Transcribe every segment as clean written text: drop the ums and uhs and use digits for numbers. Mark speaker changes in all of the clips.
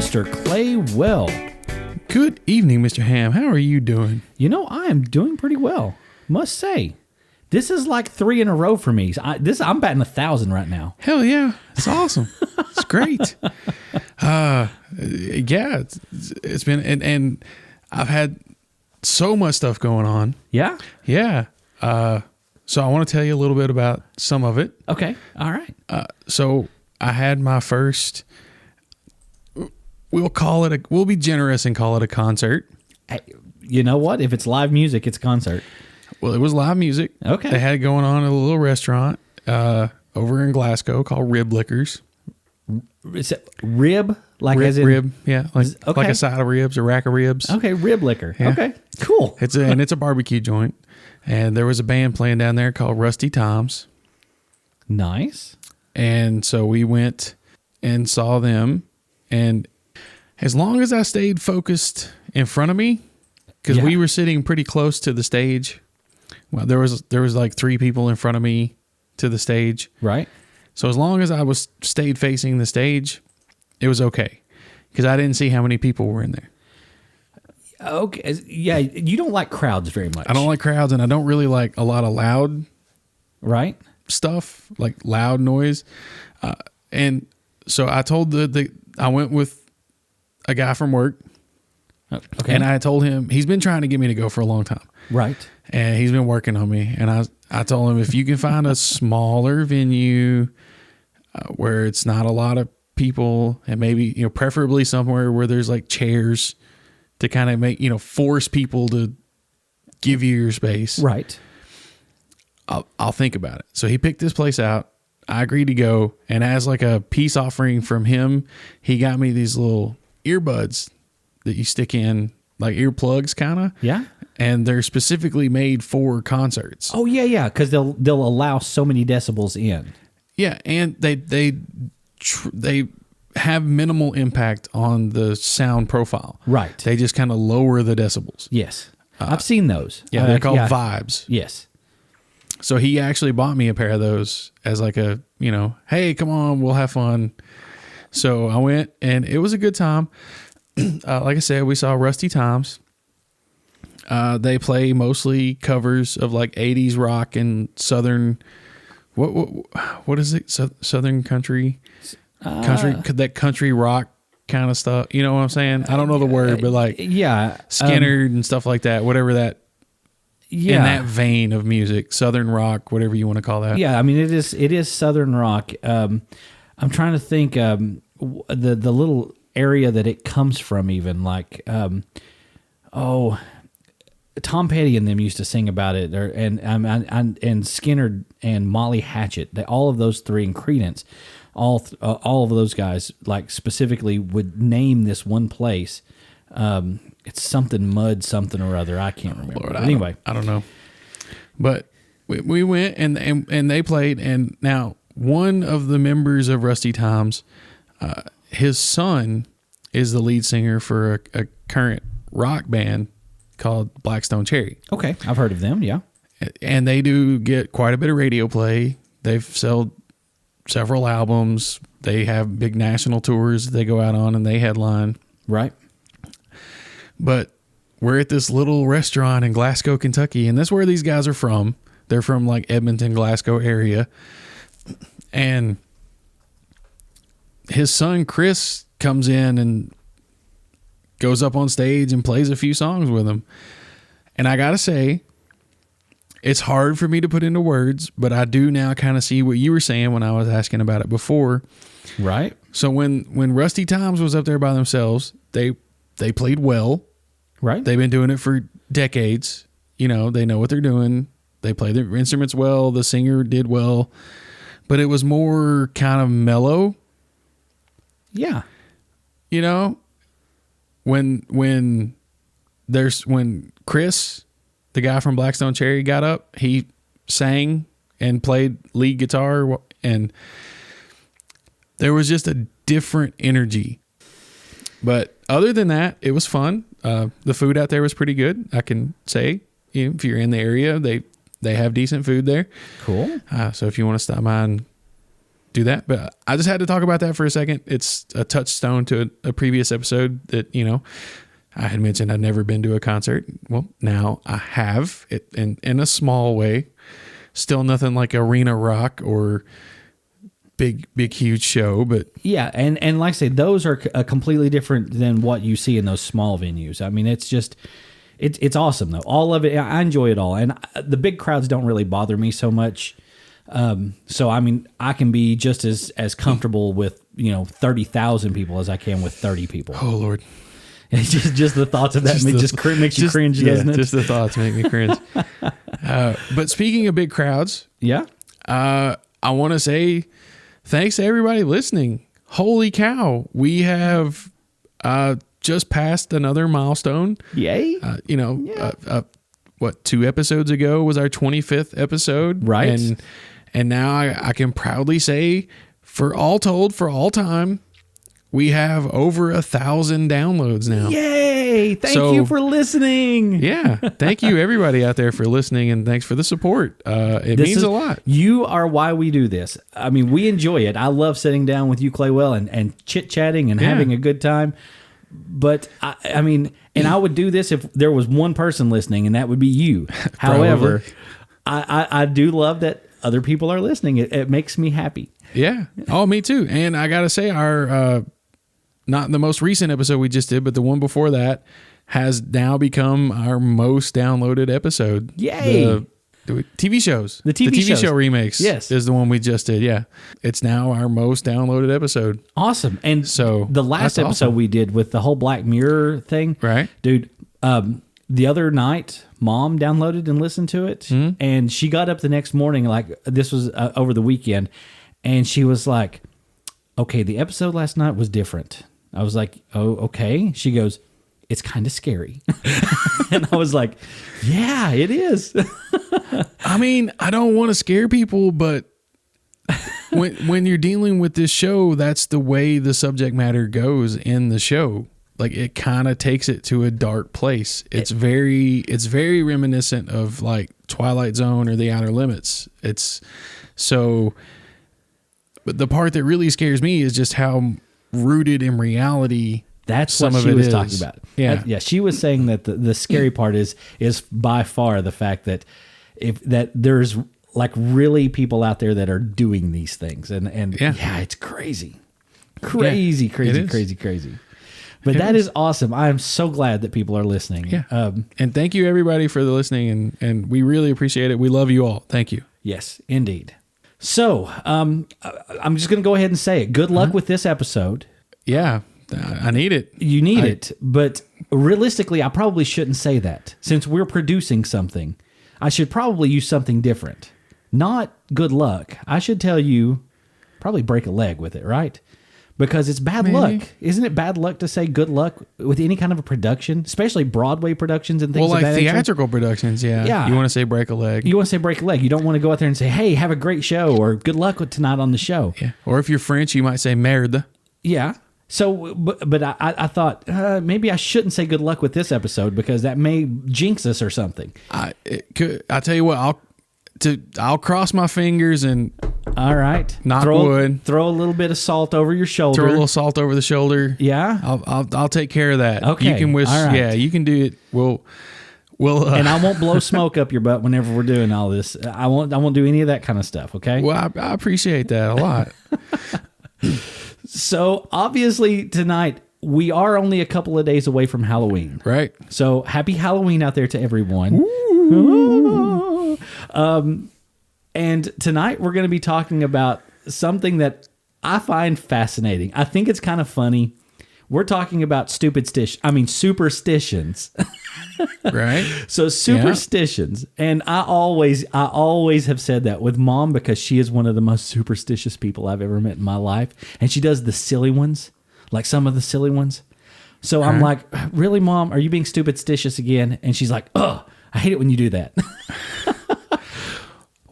Speaker 1: Mr. Clay Well.
Speaker 2: Good evening, Mr. Ham. How are you doing?
Speaker 1: You know, I am doing pretty well, must say. This is like 3 in a row for me. I'm batting 1,000 right now.
Speaker 2: Hell yeah. It's awesome. It's great. Yeah, it's been, and I've had so much stuff going on.
Speaker 1: Yeah?
Speaker 2: Yeah. So I want to tell you a little bit about some of it.
Speaker 1: Okay. All right.
Speaker 2: So I had my first, we'll be generous and call it a concert.
Speaker 1: Hey, you know what? If it's live music, it's a concert.
Speaker 2: Well, it was live music.
Speaker 1: Okay.
Speaker 2: They had it going on at a little restaurant over in Glasgow called Rib Liquors.
Speaker 1: Is it rib? Like
Speaker 2: rib,
Speaker 1: as in
Speaker 2: rib, yeah. Like
Speaker 1: okay.
Speaker 2: a side of ribs, a rack of ribs.
Speaker 1: Okay, rib liquor.
Speaker 2: Yeah.
Speaker 1: Okay, cool.
Speaker 2: It's a barbecue joint. And there was a band playing down there called Rusty Toms.
Speaker 1: Nice.
Speaker 2: And so we went and saw them. And as long as I stayed focused in front of me, because we were sitting pretty close to the stage. Well, there was like 3 people in front of me to the stage.
Speaker 1: Right.
Speaker 2: So as long as I stayed facing the stage, it was okay. Because I didn't see how many people were in there.
Speaker 1: Okay. Yeah, you don't like crowds very much.
Speaker 2: I don't like crowds, and I don't really like a lot of loud
Speaker 1: right
Speaker 2: stuff, like loud noise. And so I told I went with a guy from work.
Speaker 1: Okay.
Speaker 2: And I told him, he's been trying to get me to go for a long time.
Speaker 1: Right.
Speaker 2: And he's been working on me. And I told him, if you can find a smaller venue where it's not a lot of people, and maybe, preferably somewhere where there's like chairs to kind of make, force people to give you your space.
Speaker 1: Right.
Speaker 2: I'll think about it. So he picked this place out. I agreed to go. And as like a peace offering from him, he got me these little earbuds that you stick in, like earplugs kind of.
Speaker 1: Yeah.
Speaker 2: And they're specifically made for concerts.
Speaker 1: Oh yeah, because they'll allow so many decibels in.
Speaker 2: Yeah, and they have minimal impact on the sound profile.
Speaker 1: Right.
Speaker 2: They just kind of lower the decibels.
Speaker 1: Yes, I've seen those.
Speaker 2: Yeah, they're called Vibes.
Speaker 1: Yes.
Speaker 2: So he actually bought me a pair of those as like a, hey, come on, we'll have fun. So I went, and it was a good time. Like I said, we saw Rusty Toms. They play mostly covers of like 80s rock and southern. What is it? Southern country, that country rock kind of stuff. You know what I'm saying? I don't know the word, but like Skinner and stuff like that. Whatever that. Yeah. In that vein of music, southern rock, whatever you want to call that.
Speaker 1: Yeah, I mean it is southern rock. I'm trying to think the little area that it comes from, even like Tom Petty and them used to sing about it, and Skinner and Molly Hatchet. All of those 3 and Creedence, all of those guys like specifically would name this one place. It's something mud, something or other. I can't remember.
Speaker 2: Lord,
Speaker 1: anyway,
Speaker 2: I don't know. But we went and they played. And now one of the members of Rusty Toms, his son is the lead singer for a current rock band called Blackstone Cherry.
Speaker 1: Okay, I've heard of them. Yeah,
Speaker 2: and they do get quite a bit of radio play. They've sold several albums. They have big national tours they go out on, and they headline.
Speaker 1: Right.
Speaker 2: But we're at this little restaurant in Glasgow, Kentucky, and that's where these guys are from. They're from like Edmonton, Glasgow area. And his son, Chris, comes in and goes up on stage and plays a few songs with him. And I got to say, it's hard for me to put into words, but I do now kind of see what you were saying when I was asking about it before.
Speaker 1: Right.
Speaker 2: So when Rusty Toms was up there by themselves, they played well.
Speaker 1: Right.
Speaker 2: They've been doing it for decades. They know what they're doing. They play their instruments well. The singer did well. But it was more kind of mellow.
Speaker 1: Yeah.
Speaker 2: When Chris, the guy from Blackstone Cherry, got up, he sang and played lead guitar, and there was just a different energy. But other than that, it was fun. The food out there was pretty good, I can say. If you're in the area, they have decent food there.
Speaker 1: Cool.
Speaker 2: So if you want to stop by and do that. But I just had to talk about that for a second. It's a touchstone to a previous episode that, I had mentioned I'd never been to a concert. Well, now I have it in a small way. Still nothing like arena rock or big, huge show, but
Speaker 1: yeah. And like I say, those are completely different than what you see in those small venues. I mean, it's just, it's awesome though. All of it. I enjoy it all. And the big crowds don't really bother me so much. So, I mean, I can be just as comfortable with, 30,000 people as I can with 30 people.
Speaker 2: Oh Lord.
Speaker 1: It's just the thoughts of that makes you cringe, doesn't it?
Speaker 2: Just the thoughts make me cringe. But speaking of big crowds,
Speaker 1: yeah,
Speaker 2: I want to say thanks to everybody listening. Holy cow, we have just passed another milestone.
Speaker 1: Yay!
Speaker 2: What 2 episodes ago was our 25th episode,
Speaker 1: right?
Speaker 2: And now I can proudly say, for all time, we have over 1,000 downloads now.
Speaker 1: Yay! Thank you for listening.
Speaker 2: Yeah. Thank you, everybody out there, for listening, and thanks for the support. It means a lot.
Speaker 1: You are why we do this. I mean, we enjoy it. I love sitting down with you, Claywell, and chit-chatting and having a good time. But, I mean, and I would do this if there was one person listening, and that would be you. However, I do love that other people are listening. It makes me happy.
Speaker 2: Yeah. Oh, me too. And I got to say, our... not the most recent episode we just did, but the one before that has now become our most downloaded episode.
Speaker 1: Yay!
Speaker 2: The TV shows.
Speaker 1: The TV
Speaker 2: show remakes.
Speaker 1: Yes.
Speaker 2: Is the one we just did. Yeah. It's now our most downloaded episode.
Speaker 1: Awesome. And
Speaker 2: so
Speaker 1: the last episode we did with the whole Black Mirror thing.
Speaker 2: Right.
Speaker 1: Dude, the other night, Mom downloaded and listened to it. Mm-hmm. And she got up the next morning, like this was over the weekend. And she was like, okay, the episode last night was different. I was like, oh, okay. She goes, it's kind of scary. And I was like, yeah, it is.
Speaker 2: I mean, I don't want to scare people, but when you're dealing with this show, that's the way the subject matter goes in the show. Like, it kind of takes it to a dark place. It's very reminiscent of like Twilight Zone or The Outer Limits. But the part that really scares me is just how rooted in reality.
Speaker 1: That's
Speaker 2: some
Speaker 1: what
Speaker 2: of
Speaker 1: she
Speaker 2: it
Speaker 1: was
Speaker 2: is.
Speaker 1: talking about.
Speaker 2: Yeah.
Speaker 1: She was saying that the scary part is by far the fact that that there's like really people out there that are doing these things, and it's crazy. But that is awesome. I am so glad that people are listening.
Speaker 2: Yeah. And thank you everybody for the listening, and we really appreciate it. We love you all. Thank you.
Speaker 1: Yes, indeed. So, I'm just going to go ahead and say it. Good luck with this episode.
Speaker 2: Yeah, I need it.
Speaker 1: You need it, but realistically, I probably shouldn't say that. Since we're producing something, I should probably use something different. Not good luck. I should tell you, probably break a leg with it, right? Because it's bad luck. Isn't it bad luck to say good luck with any kind of a production, especially Broadway productions and things
Speaker 2: like
Speaker 1: of that nature?
Speaker 2: Theatrical productions, yeah. You want to say break a leg.
Speaker 1: You want to say break a leg. You don't want to go out there and say, hey, have a great show, or good luck with tonight on the show.
Speaker 2: Yeah. Or if you're French, you might say merde.
Speaker 1: Yeah. So, but I thought maybe I shouldn't say good luck with this episode because that may jinx us or something.
Speaker 2: I tell you what, I'll cross my fingers and
Speaker 1: all right,
Speaker 2: knock wood.
Speaker 1: Throw a little bit of salt over your shoulder.
Speaker 2: Throw a little salt over the shoulder.
Speaker 1: Yeah,
Speaker 2: I'll take care of that.
Speaker 1: Okay,
Speaker 2: you can wish. All right. Yeah, you can do it. We'll
Speaker 1: and I won't blow smoke up your butt whenever we're doing all this. I won't do any of that kind of stuff. Okay.
Speaker 2: Well, I appreciate that a lot.
Speaker 1: So obviously tonight we are only a couple of days away from Halloween.
Speaker 2: Right.
Speaker 1: So happy Halloween out there to everyone.
Speaker 2: Ooh.
Speaker 1: And tonight we're going to be talking about something that I find fascinating. I think it's kind of funny. We're talking about superstitions.
Speaker 2: Right.
Speaker 1: So superstitions. Yeah. And I always have said that with Mom because she is one of the most superstitious people I've ever met in my life. And she does the silly ones, like some of the silly ones. So I'm like, really, Mom, are you being superstitious again? And she's like, oh, I hate it when you do that.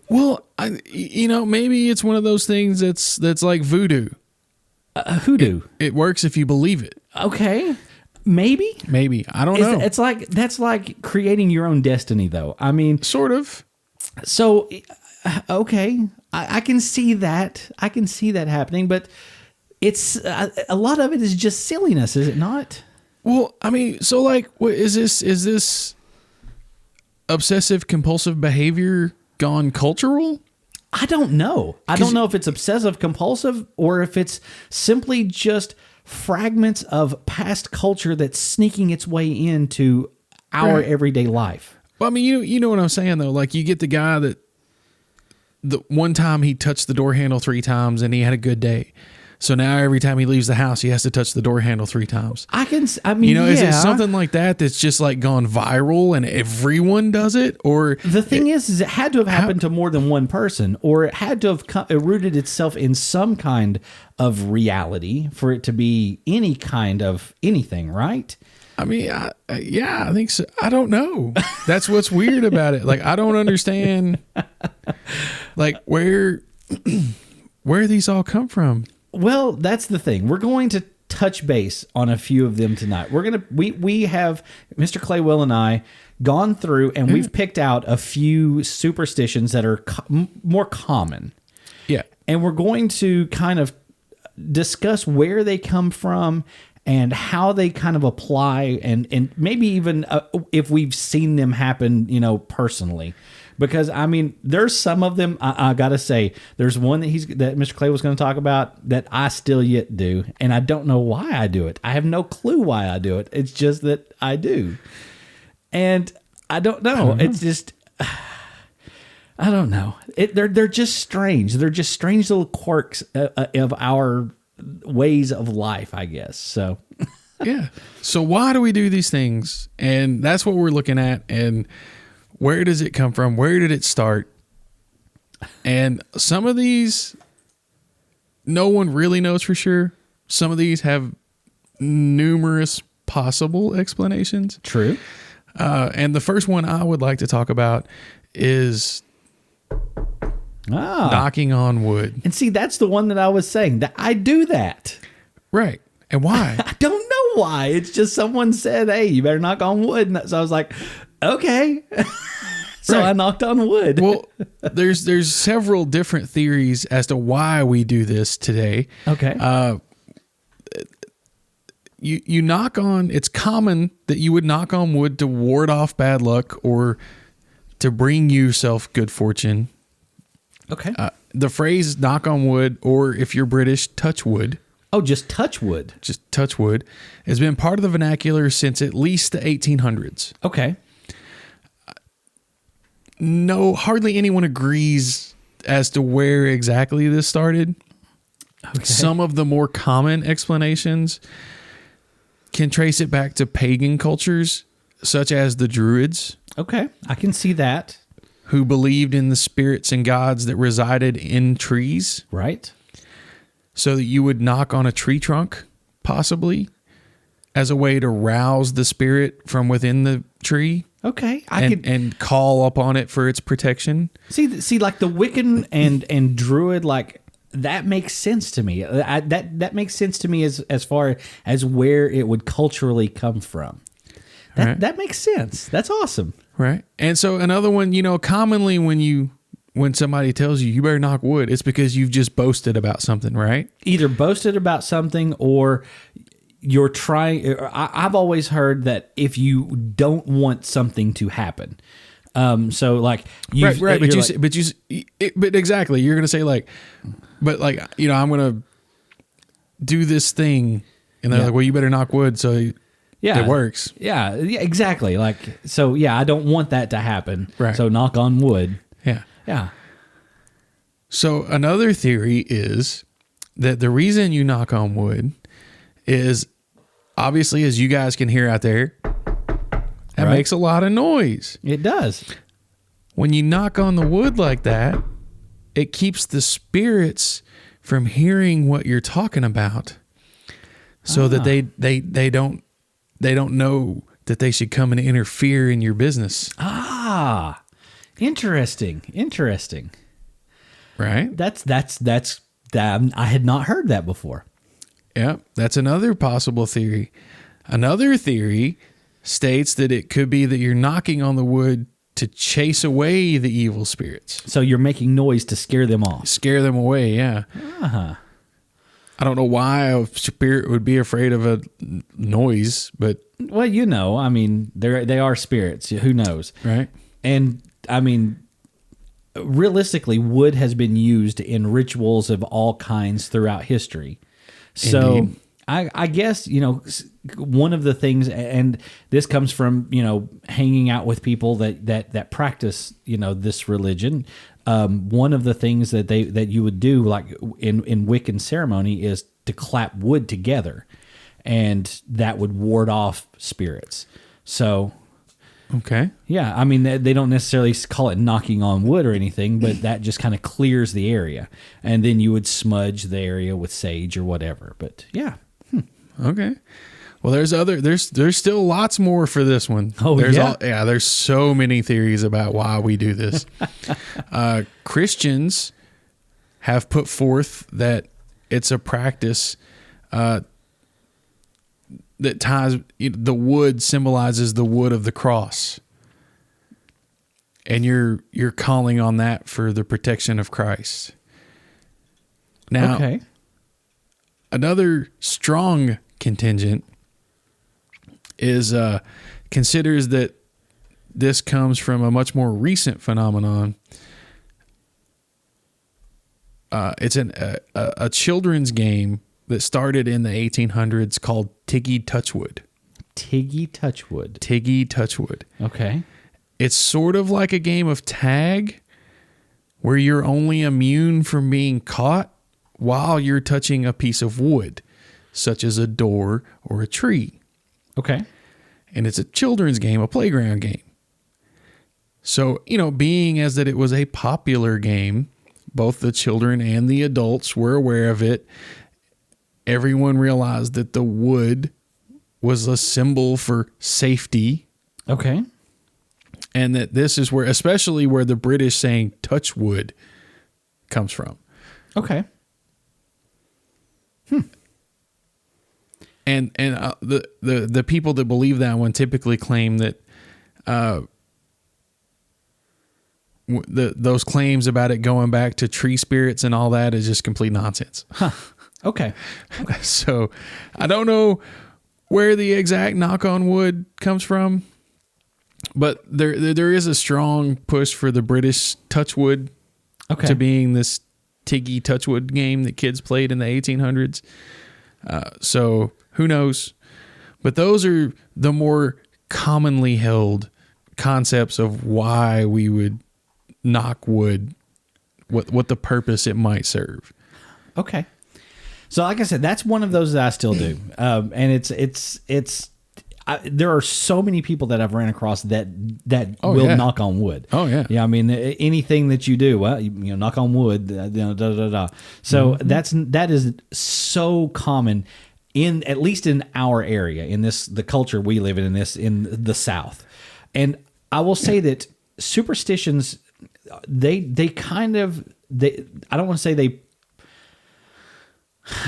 Speaker 2: Well, maybe it's one of those things that's like voodoo.
Speaker 1: Hoodoo.
Speaker 2: It works if you believe it.
Speaker 1: Okay. Maybe.
Speaker 2: I don't know.
Speaker 1: That's like creating your own destiny, though. I mean,
Speaker 2: sort of.
Speaker 1: So okay, I can see that. I can see that happening, but it's a lot of it is just silliness, is it not?
Speaker 2: Well, I mean, so like, what is this? Is this obsessive compulsive behavior gone cultural?
Speaker 1: I don't know. I don't know if it's obsessive compulsive or if it's simply just fragments of past culture that's sneaking its way into our everyday life.
Speaker 2: Well, I mean, you know what I'm saying though. Like, you get the guy that the one time he touched the door handle 3 times and he had a good day. So now every time he leaves the house, he has to touch the door handle 3 times.
Speaker 1: I mean,
Speaker 2: you know, is it something like that that's just like gone viral and everyone does it? Or
Speaker 1: the thing is it had to have happened to more than one person, or it had to have rooted itself in some kind of reality for it to be any kind of anything, right?
Speaker 2: I mean, yeah, I think so. I don't know. That's what's weird about it. Like, I don't understand, like, where these all come from.
Speaker 1: Well, that's the thing. We're going to touch base on a few of them tonight. We have Mr. Claywell and I gone through and we've picked out a few superstitions that are more common.
Speaker 2: Yeah.
Speaker 1: And we're going to kind of discuss where they come from and how they kind of apply and maybe even if we've seen them happen, personally. Because, I mean, there's some of them, I got to say, there's one that Mr. Clay was going to talk about that I still yet do. And I don't know why I do it. I have no clue why I do it. It's just that I do. And I don't know. It's just, I don't know. They're just strange. They're just strange little quirks of our ways of life, I guess. So,
Speaker 2: yeah. So why do we do these things? And that's what we're looking at. And where does it come from? Where did it start? And some of these, no one really knows for sure. Some of these have numerous possible explanations.
Speaker 1: True.
Speaker 2: And the first one I would like to talk about is knocking on wood.
Speaker 1: And see, that's the one that I was saying, that I do that.
Speaker 2: Right. And why?
Speaker 1: I don't know why. It's just someone said, hey, you better knock on wood. And so I was like, okay. So right. I knocked on wood.
Speaker 2: Well, there's several different theories as to why we do this today.
Speaker 1: Okay.
Speaker 2: You knock on, it's common that you would knock on wood to ward off bad luck or to bring yourself good fortune.
Speaker 1: Okay.
Speaker 2: The phrase knock on wood, or if you're British, touch wood.
Speaker 1: Oh, just touch wood.
Speaker 2: Just touch wood has been part of the vernacular since at least the 1800s.
Speaker 1: Okay.
Speaker 2: No, hardly anyone agrees as to where exactly this started. Okay. Some of the more common explanations can trace it back to pagan cultures, such as the Druids.
Speaker 1: Okay, I can see that.
Speaker 2: Who believed in the spirits and gods that resided in trees.
Speaker 1: Right.
Speaker 2: So that you would knock on a tree trunk, possibly, as a way to rouse the spirit from within the tree.
Speaker 1: Okay,
Speaker 2: and call upon it for its protection.
Speaker 1: See, like the Wiccan and Druid, like that makes sense to me. That makes sense to me as far as where it would culturally come from. That makes sense. That's awesome.
Speaker 2: Right. And so another one, commonly when somebody tells you better knock wood, it's because you've just boasted about something, right?
Speaker 1: Either boasted about something or you're trying. I've always heard that if you don't want something to happen, so like you,
Speaker 2: right, but exactly, you're gonna say like, but like I'm gonna do this thing, and they're like, well, you better knock wood, so it works.
Speaker 1: Yeah, exactly. Like so, I don't want that to happen.
Speaker 2: Right.
Speaker 1: So knock on wood.
Speaker 2: Yeah. So another theory is that the reason you knock on wood is obviously, as you guys can hear out there, that makes a lot of noise.
Speaker 1: It does.
Speaker 2: When you knock on the wood like that, it keeps the spirits from hearing what you're talking about, so that they don't know that they should come and interfere in your business.
Speaker 1: Interesting.
Speaker 2: Right?
Speaker 1: That's I had not heard that before.
Speaker 2: Yeah, that's another possible theory. Another theory states that it could be that you're knocking on the wood to chase away the evil spirits.
Speaker 1: So you're making noise to scare them off.
Speaker 2: Scare them away, yeah.
Speaker 1: Uh-huh.
Speaker 2: I don't know why a spirit would be afraid of a noise, but...
Speaker 1: Well, I mean, they are spirits. Who knows?
Speaker 2: Right.
Speaker 1: And, I mean, realistically, wood has been used in rituals of all kinds throughout history. So...
Speaker 2: Indeed.
Speaker 1: I guess, one of the things, and this comes from, hanging out with people that practice, this religion. One of the things that you would do, like in Wiccan ceremony, is to clap wood together, and that would ward off spirits. So,
Speaker 2: okay.
Speaker 1: Yeah, I mean, they don't necessarily call it knocking on wood or anything, but that just kind of clears the area. And then you would smudge the area with sage or whatever. But yeah.
Speaker 2: Okay. Well, there's still lots more for this one.
Speaker 1: Oh, yeah.
Speaker 2: There's so many theories about why we do this. Christians have put forth that it's a practice that ties the wood symbolizes the wood of the cross. And you're calling on that for the protection of Christ. Now,
Speaker 1: okay.
Speaker 2: Another strong contingent is considers that this comes from a much more recent phenomenon. It's a children's game that started in the 1800s called Tiggy Touchwood.
Speaker 1: Tiggy Touchwood.
Speaker 2: Tiggy Touchwood.
Speaker 1: Okay.
Speaker 2: It's sort of like a game of tag where you're only immune from being caught while you're touching a piece of wood, such as a door or a tree.
Speaker 1: Okay.
Speaker 2: And it's a children's game, a playground game. So, being as that it was a popular game, both the children and the adults were aware of it. Everyone realized that the wood was a symbol for safety.
Speaker 1: Okay.
Speaker 2: And that this is especially where the British saying touch wood comes from.
Speaker 1: Okay.
Speaker 2: And the people that believe that one typically claim that those claims about it going back to tree spirits and all that is just complete nonsense.
Speaker 1: Huh. Okay.
Speaker 2: So I don't know where the exact knock on wood comes from, but there is a strong push for the British touchwood to being this Tiggy Touchwood game that kids played in the 1800s. So who knows? But those are the more commonly held concepts of why we would knock wood, what the purpose it might serve.
Speaker 1: Okay. So like I said, that's one of those that I still do. And there are so many people that I've ran across that will knock on wood.
Speaker 2: Oh yeah.
Speaker 1: Yeah. I mean, anything that you do, well, you knock on wood, So that is so common at least in our area, in the culture we live in in the South. And I will say that superstitions, I don't want to say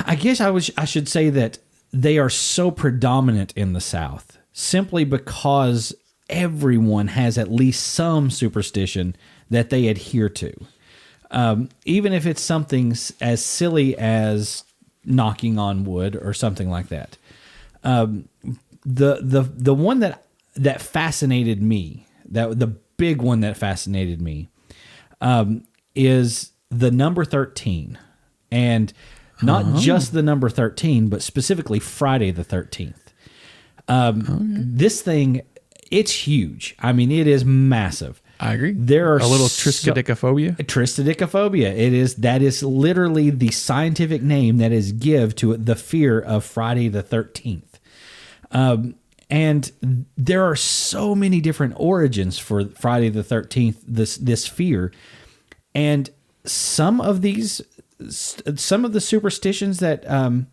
Speaker 1: I guess I should say that they are so predominant in the South simply because everyone has at least some superstition that they adhere to. Even if it's something as silly as knocking on wood or something like that. The one that fascinated me, the big one that fascinated me, is the number 13. And not just the number 13, but specifically Friday the 13th. This thing, it's huge. I mean, it is massive.
Speaker 2: I agree.
Speaker 1: There are
Speaker 2: a little triskaidekaphobia.
Speaker 1: Triskaidekaphobia. That is literally the scientific name that is given to the fear of Friday the 13th. And there are so many different origins for Friday the 13th, this fear. And some of the superstitions that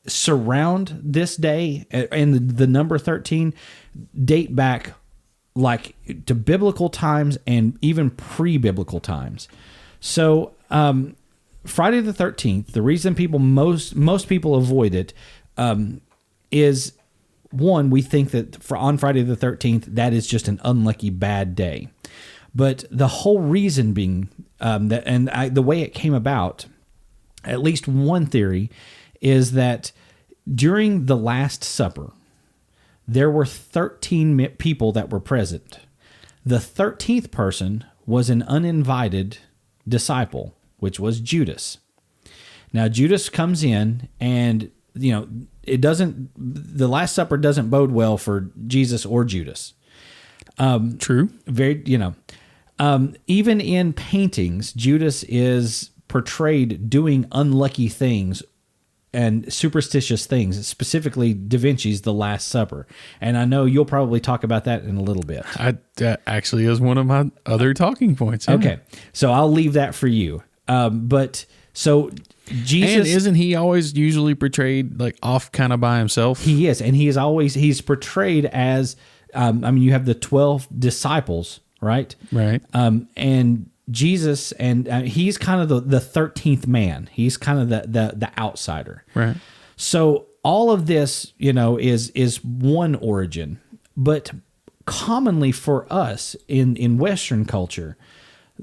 Speaker 1: surround this day and the number 13 date back like to biblical times and even pre-biblical times. So Friday the 13th, the reason most people avoid it is one, we think that on Friday the 13th, that is just an unlucky bad day. But the whole reason being the way it came about, at least one theory, is that during the Last Supper, there were 13 people that were present. The 13th person was an uninvited disciple, which was Judas. Now, Judas comes in, and the Last Supper doesn't bode well for Jesus or Judas.
Speaker 2: True.
Speaker 1: Even in paintings, Judas is portrayed doing unlucky things and superstitious things, specifically Da Vinci's The Last Supper. And I know you'll probably talk about that in a little bit.
Speaker 2: That actually is one of my other talking points. Yeah.
Speaker 1: Okay, so I'll leave that for you. So Jesus,
Speaker 2: and isn't he always usually portrayed like off kind of by himself?
Speaker 1: He is, and he's portrayed as, you have the 12 disciples, right?
Speaker 2: Right.
Speaker 1: And Jesus, and he's kind of the 13th man. He's kind of the outsider.
Speaker 2: Right.
Speaker 1: So all of this, is one origin, but commonly for us in Western culture,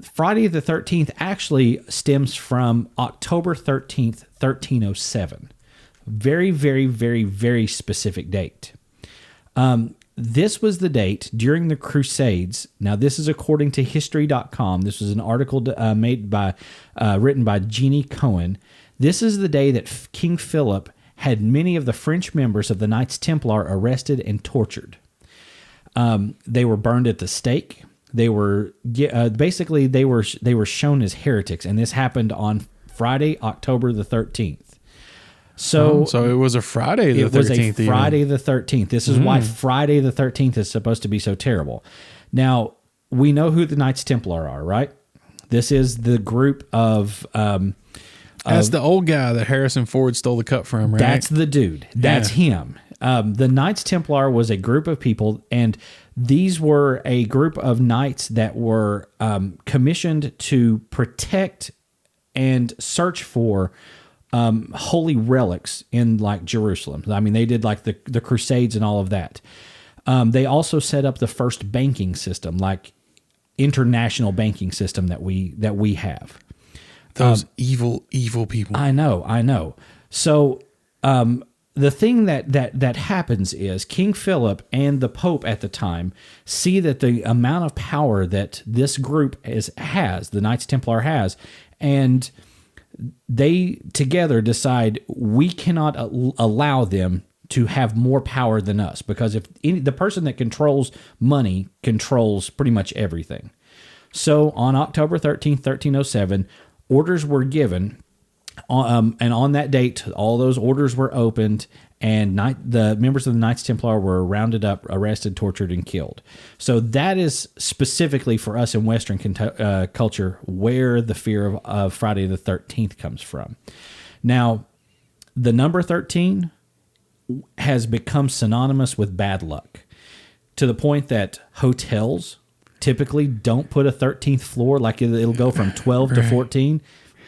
Speaker 1: Friday the 13th actually stems from October 13th, 1307. Very, very, very, very specific date. This was the date during the Crusades. Now, this is according to History.com. This was an article written by Jeannie Cohen. This is the day that King Philip had many of the French members of the Knights Templar arrested and tortured. They were burned at the stake. They were they were shown as heretics, and this happened on Friday, October the 13th. So
Speaker 2: it was a Friday the 13th.
Speaker 1: It was a Friday the 13th. This is why Friday the 13th is supposed to be so terrible. Now, we know who the Knights Templar are, right? This is the group of...
Speaker 2: that's the old guy that Harrison Ford stole the cup from, right?
Speaker 1: That's the dude. That's him. The Knights Templar was a group of people, and these were a group of knights that were commissioned to protect and search for holy relics in like Jerusalem. I mean, they did like the Crusades and all of that. They also set up the first banking system, like international banking system that we have.
Speaker 2: Those evil people.
Speaker 1: I know. So the thing that happens is King Philip and the Pope at the time see that the amount of power that this group has, the Knights Templar has, and they together decide we cannot allow them to have more power than us, because if the person that controls money controls pretty much everything. So on October 13th, 1307, orders were given, and on that date, all those orders were opened, and the members of the Knights Templar were rounded up, arrested, tortured, and killed. So that is specifically for us in Western culture where the fear of Friday the 13th comes from. Now, the number 13 has become synonymous with bad luck, to the point that hotels typically don't put a 13th floor, like it'll go from 12 to 14.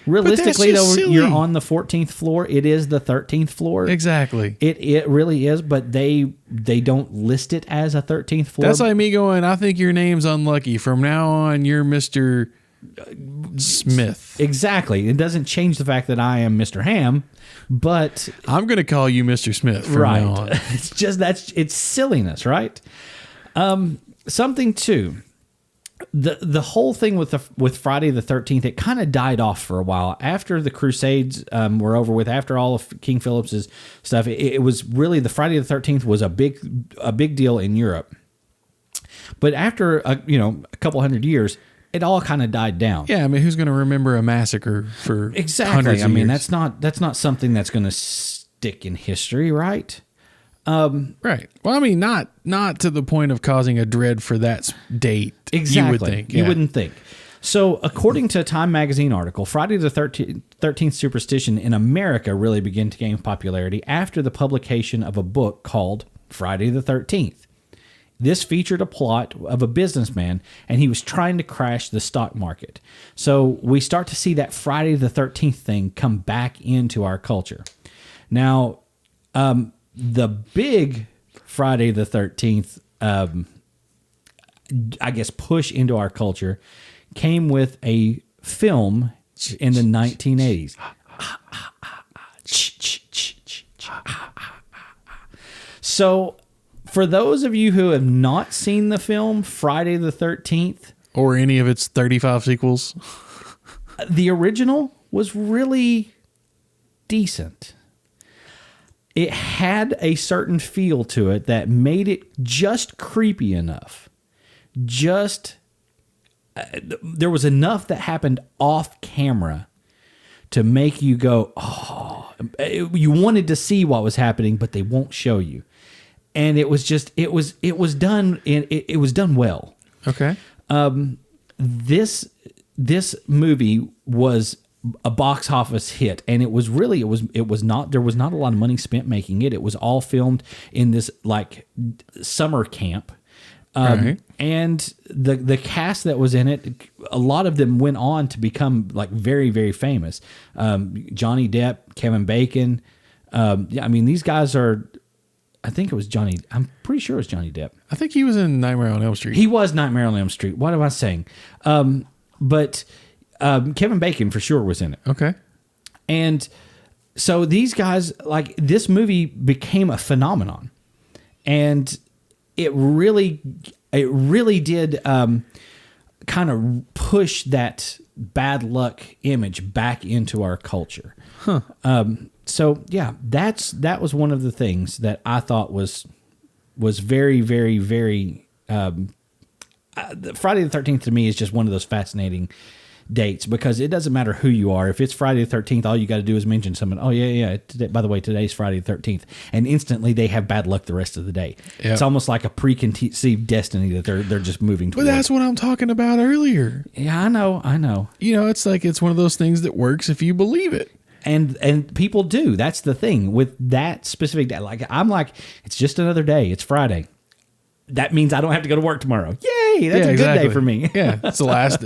Speaker 1: Realistically, though, you're on the 14th floor. It is the 13th floor.
Speaker 2: Exactly.
Speaker 1: It really is, but they don't list it as a 13th floor.
Speaker 2: That's like me going, I think your name's unlucky. From now on, you're Mr. Smith.
Speaker 1: Exactly. It doesn't change the fact that I am Mr. Ham, but...
Speaker 2: I'm going to call you Mr. Smith from now on.
Speaker 1: It's just it's silliness, right? Something, too... The whole thing with Friday the 13th, it kind of died off for a while after the Crusades were over with. After all of King Philip's stuff, it was really the Friday the 13th was a big deal in Europe. But after a couple hundred years, it all kind of died down.
Speaker 2: Yeah, I mean, who's going to remember a massacre for hundreds of years?
Speaker 1: That's not something that's going to stick in history, right?
Speaker 2: Right. Well, I mean, not to the point of causing a dread for that date.
Speaker 1: Exactly.
Speaker 2: You would think.
Speaker 1: You wouldn't think. So, according to a Time magazine article, Friday the 13th superstition in America really began to gain popularity after the publication of a book called Friday the 13th. This featured a plot of a businessman, and he was trying to crash the stock market. So, we start to see that Friday the 13th thing come back into our culture. Now, the big Friday the 13th, I guess, push into our culture came with a film in the 1980s. So, for those of you who have not seen the film Friday the 13th,
Speaker 2: or any of its 35 sequels,
Speaker 1: the original was really decent. It had a certain feel to it that made it just creepy enough. There was enough that happened off camera to make you go, oh, you wanted to see what was happening, but they won't show you. And it was just, it was done well.
Speaker 2: okay.
Speaker 1: This movie was a box office hit, and there was not a lot of money spent making it. It was all filmed in this like summer camp.
Speaker 2: Right.
Speaker 1: And the cast that was in it, a lot of them went on to become like very, very famous. Johnny Depp, Kevin Bacon. These guys are, I think it was Johnny. I'm pretty sure it was Johnny Depp.
Speaker 2: I think he was in Nightmare on Elm Street.
Speaker 1: He was Nightmare on Elm Street. What am I saying? But Kevin Bacon for sure was in it.
Speaker 2: Okay.
Speaker 1: And so these guys, like, this movie became a phenomenon, and it really did kind of push that bad luck image back into our culture.
Speaker 2: Huh.
Speaker 1: So yeah, that was one of the things that I thought was very, very, very. Friday the 13th to me is just one of those fascinating dates, because it doesn't matter who you are. If it's Friday the 13th, all you got to do is mention someone. Oh yeah. Today, by the way, today's Friday the 13th, and instantly they have bad luck the rest of the day. Yep. It's almost like a preconceived destiny that they're just moving towards.
Speaker 2: But that's what I'm talking about earlier.
Speaker 1: Yeah, I know.
Speaker 2: You know, it's like, it's one of those things that works if you believe it.
Speaker 1: And people do. That's the thing with that specific day. Like, I'm like, it's just another day. It's Friday. That means I don't have to go to work tomorrow. Yay! That's a good day for me.
Speaker 2: Yeah, it's the last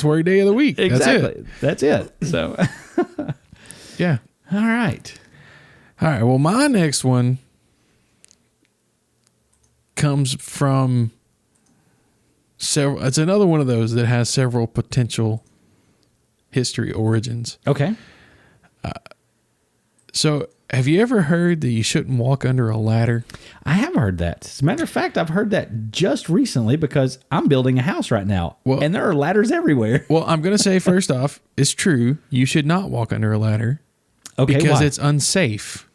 Speaker 2: work day of the week.
Speaker 1: Exactly. That's it. So,
Speaker 2: yeah.
Speaker 1: All right.
Speaker 2: Well, my next one comes from several. It's another one of those that has several potential history origins.
Speaker 1: Okay.
Speaker 2: So, have you ever heard that you shouldn't walk under a ladder?
Speaker 1: I have heard that. As a matter of fact, I've heard that just recently because I'm building a house right now, and there are ladders everywhere.
Speaker 2: Well, I'm going to say first off, it's true. You should not walk under a ladder.
Speaker 1: Okay,
Speaker 2: because
Speaker 1: why?
Speaker 2: it's unsafe.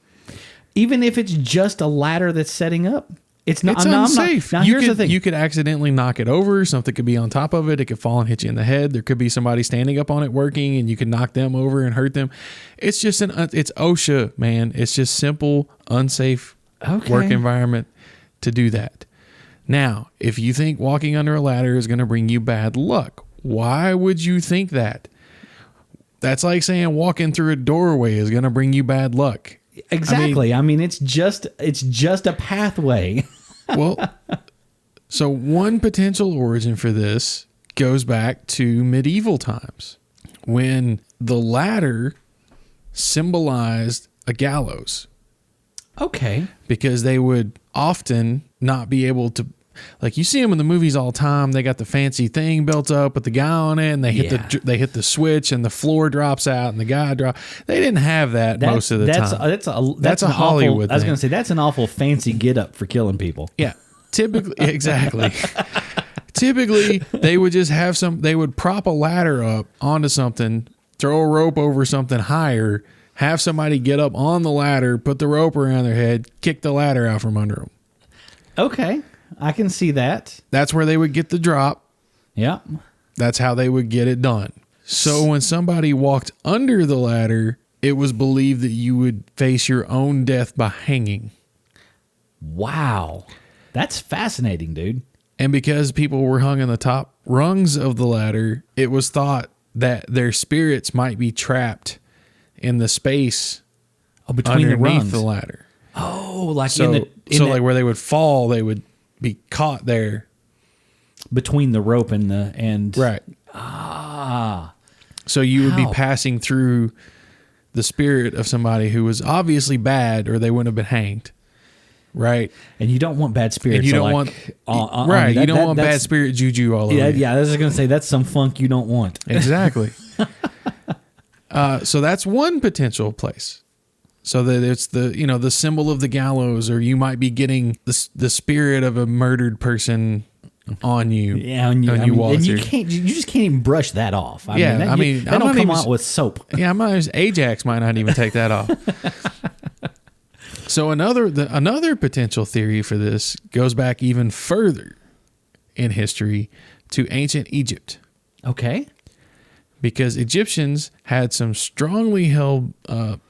Speaker 1: Even if it's just a ladder that's setting up? It's
Speaker 2: unsafe.
Speaker 1: Now, here's the thing.
Speaker 2: You could accidentally knock it over. Something could be on top of it. It could fall and hit you in the head. There could be somebody standing up on it working, and you could knock them over and hurt them. It's just it's OSHA, man. It's just simple, unsafe work environment to do that. Now, if you think walking under a ladder is going to bring you bad luck, why would you think that? That's like saying walking through a doorway is going to bring you bad luck.
Speaker 1: Exactly. I mean, it's just a pathway.
Speaker 2: Well, so one potential origin for this goes back to medieval times, when the ladder symbolized a gallows.
Speaker 1: Okay.
Speaker 2: Because they would often not be able to, like, you see them in the movies all the time. They got the fancy thing built up with the guy on it, and they hit the switch, and the floor drops out, and the guy drops. They didn't have that most of the time. That's a Hollywood thing.
Speaker 1: I was going to say, that's an awful fancy get up for killing people.
Speaker 2: Yeah, typically, exactly. Typically, they would just have they would prop a ladder up onto something, throw a rope over something higher, have somebody get up on the ladder, put the rope around their head, kick the ladder out from under them.
Speaker 1: Okay. I can see that.
Speaker 2: That's where they would get the drop.
Speaker 1: Yeah.
Speaker 2: That's how they would get it done. So when somebody walked under the ladder, it was believed that you would face your own death by hanging.
Speaker 1: Wow. That's fascinating, dude.
Speaker 2: And because people were hung in the top rungs of the ladder, it was thought that their spirits might be trapped in the space
Speaker 1: between
Speaker 2: underneath the ladder.
Speaker 1: Oh, like
Speaker 2: like where they would fall, they would be caught there
Speaker 1: between the rope and
Speaker 2: right. So you would be passing through the spirit of somebody who was obviously bad, or they wouldn't have been hanged. Right.
Speaker 1: And you don't want bad spirits.
Speaker 2: And you don't want right. You don't want bad spirit juju all over.
Speaker 1: Yeah,
Speaker 2: you.
Speaker 1: yeah. I was just gonna say that's some funk you don't want.
Speaker 2: Exactly. So that's one potential place. So that it's the symbol of the gallows, or you might be getting the spirit of a murdered person on you.
Speaker 1: Yeah, and you
Speaker 2: walk
Speaker 1: and you
Speaker 2: through.
Speaker 1: can't. You just can't even brush that off.
Speaker 2: I
Speaker 1: they
Speaker 2: mean,
Speaker 1: don't come out with soap.
Speaker 2: Yeah, Ajax might not even take that off. So another potential theory for this goes back even further in history to ancient Egypt.
Speaker 1: Okay.
Speaker 2: Because Egyptians had some strongly held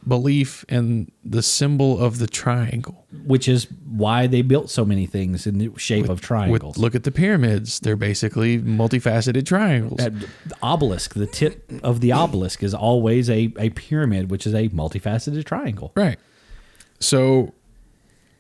Speaker 2: belief in the symbol of the triangle.
Speaker 1: Which is why they built so many things in the shape of triangles.
Speaker 2: Look at the pyramids. They're basically multifaceted triangles.
Speaker 1: The obelisk, the tip of the obelisk is always a pyramid, which is a multifaceted triangle.
Speaker 2: Right. So